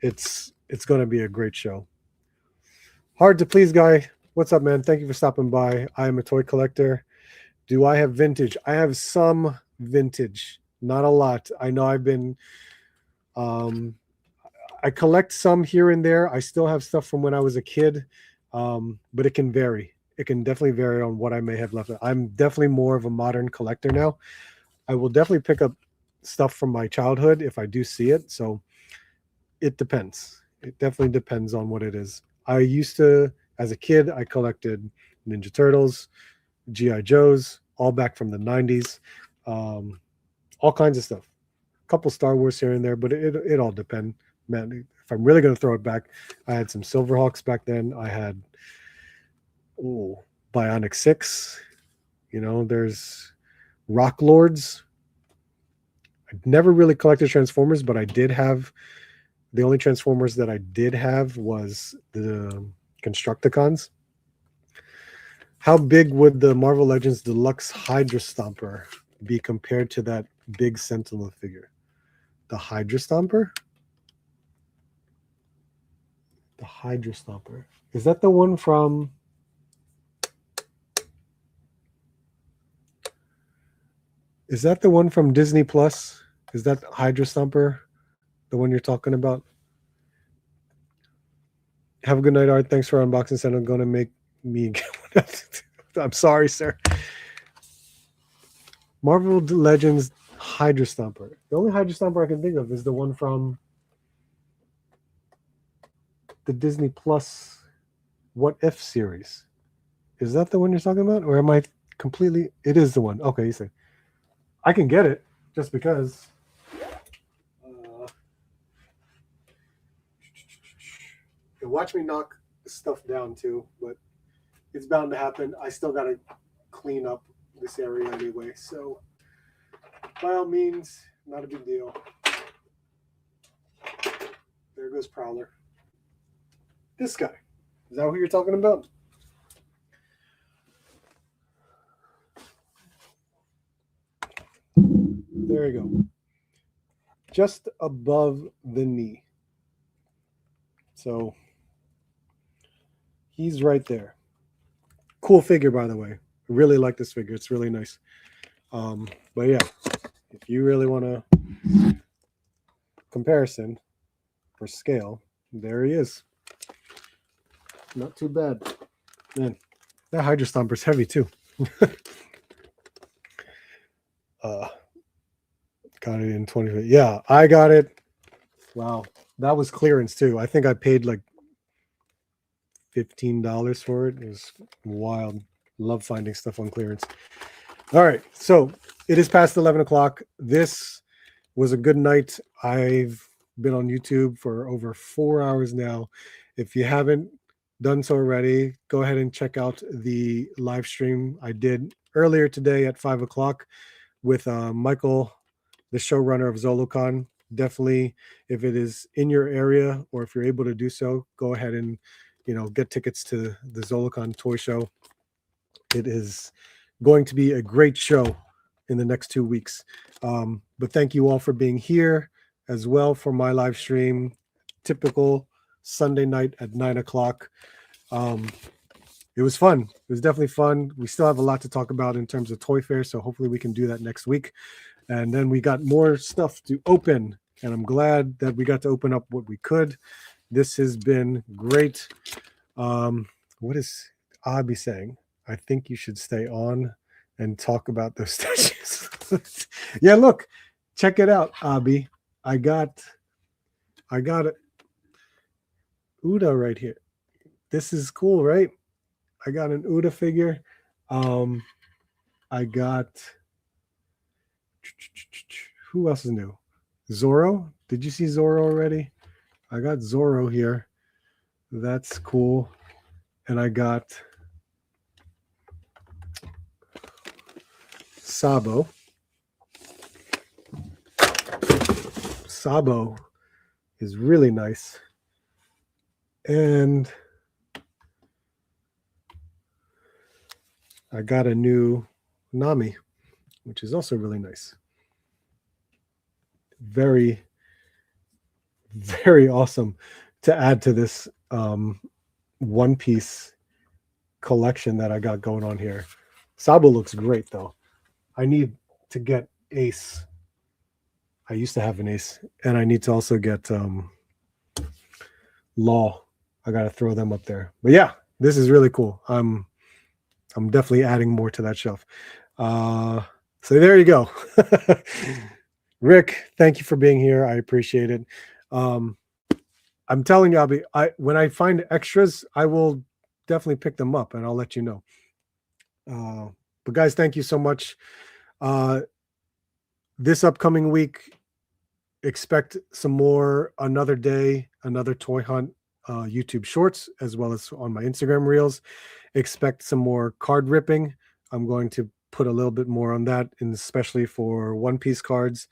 Speaker 1: It's going to be a great show. Hard to please guy. What's up, man? Thank you for stopping by. I am a toy collector. Do I have vintage? I have some vintage, not a lot. I know I've been, I collect some here and there. I still have stuff from when I was a kid, but it can vary. It can definitely vary on what I may have left. I'm definitely more of a modern collector now. I will definitely pick up stuff from my childhood if I do see it. So it depends. It definitely depends on what it is. I used to, as a kid, I collected Ninja Turtles, G.I. Joes, all back from the 90s, all kinds of stuff. A couple Star Wars here and there, but it all depends. Man, if I'm really going to throw it back, I had some Silverhawks back then. I had Bionic 6. You know, there's Rock Lords. I never really collected Transformers, but I did have, the only Transformers that I did have was the Constructicons. How big would the Marvel Legends Deluxe Hydra Stomper be compared to that big Sentinel figure? The Hydra Stomper? The Hydra Stomper. Is that the one from... Is that the one from Disney Plus? Is that Hydra Stomper the one you're talking about? Have a good night, Art. Thanks for unboxing. Said I'm going to make me get one. I'm sorry, sir. Marvel Legends Hydra Stomper. The only Hydra Stomper I can think of is the one from the Disney Plus What If series. Is that the one you're talking about? Or am I completely... It is the one. Okay, you say. I can get it just because. watch me knock stuff down too, but it's bound to happen. I still got to clean up this area anyway, so by all means, not a big deal. There goes Prowler. This guy. Is that who you're talking about? There you go. Just above the knee. So he's right there. Cool figure, by the way. I really like this figure. It's really nice. But yeah, if you really want a comparison for scale, there he is. Not too bad. Man, that Hydra Stomper's heavy too. Got it in 20. Yeah, I got it. Wow, that was clearance too. I think I paid like $15 for it. It was wild. Love finding stuff on clearance. All right, so it is past 11 o'clock. This was a good night. I've been on YouTube for over 4 hours now. If you haven't done so already, go ahead and check out the live stream I did earlier today at 5 o'clock with Michael, the showrunner of ZoloCon. Definitely, if it is in your area or if you're able to do so, go ahead and get tickets to the ZoloCon toy show. It is going to be a great show in the next 2 weeks. But thank you all for being here as well for my live stream. Typical Sunday night at 9 o'clock. It was fun. It was definitely fun. We still have a lot to talk about in terms of Toy Fair, so hopefully we can do that next week. And then we got more stuff to open, and I'm glad that we got to open up what we could. This has been great. What is Abby saying? I think you should stay on and talk about those statues. Yeah, look, check it out, Abby. I got it. Uda right here. This is cool, right? I got an Uda figure. I got, who else is new? Zorro. Did you see Zorro already? I got Zorro here. That's cool. And I got Sabo. Sabo is really nice. And I got a new Nami, which is also really nice. Very, very awesome to add to this One Piece collection that I got going on here. Sabo looks great, though. I need to get Ace. I used to have an Ace, and I need to also get Law. I got to throw them up there. But yeah, this is really cool. I'm definitely adding more to that shelf. So there you go. Rick, thank you for being here. I appreciate it. I'm telling you, when I find extras, I will definitely pick them up and I'll let you know. But guys, thank you so much. This upcoming week, expect some more Another Day, Another Toy Hunt YouTube shorts, as well as on my Instagram reels. Expect some more card ripping. I'm going to put a little bit more on that, and especially for One Piece cards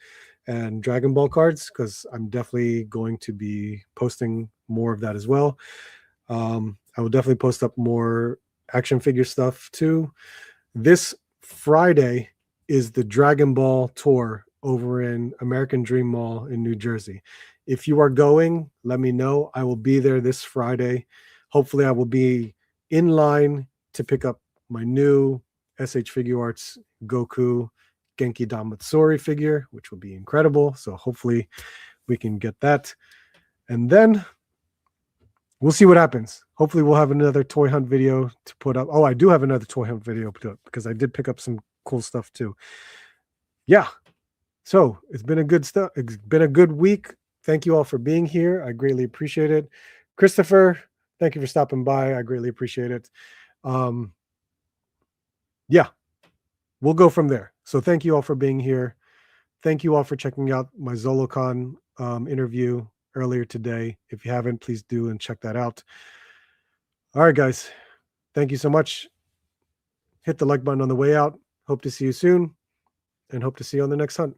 Speaker 1: and Dragon Ball cards, because I'm definitely going to be posting more of that as well. I will definitely post up more action figure stuff too. This Friday is the Dragon Ball tour over in American Dream Mall in New Jersey. If you are going, let me know. I will be there this Friday. Hopefully I will be in line to pick up my new SH Figuarts Goku Genki Damatsuri figure, which will be incredible. So hopefully we can get that. And then we'll see what happens. Hopefully we'll have another toy hunt video to put up. Oh, I do have another toy hunt video to put up because I did pick up some cool stuff too. Yeah. So it's been a good stuff. It's been a good week. Thank you all for being here. I greatly appreciate it. Christopher, thank you for stopping by. I greatly appreciate it. Yeah, we'll go from there. So thank you all for being here. Thank you all for checking out my ZoloCon interview earlier today. If you haven't, please do and check that out. All right, guys. Thank you so much. Hit the like button on the way out. Hope to see you soon and hope to see you on the next hunt.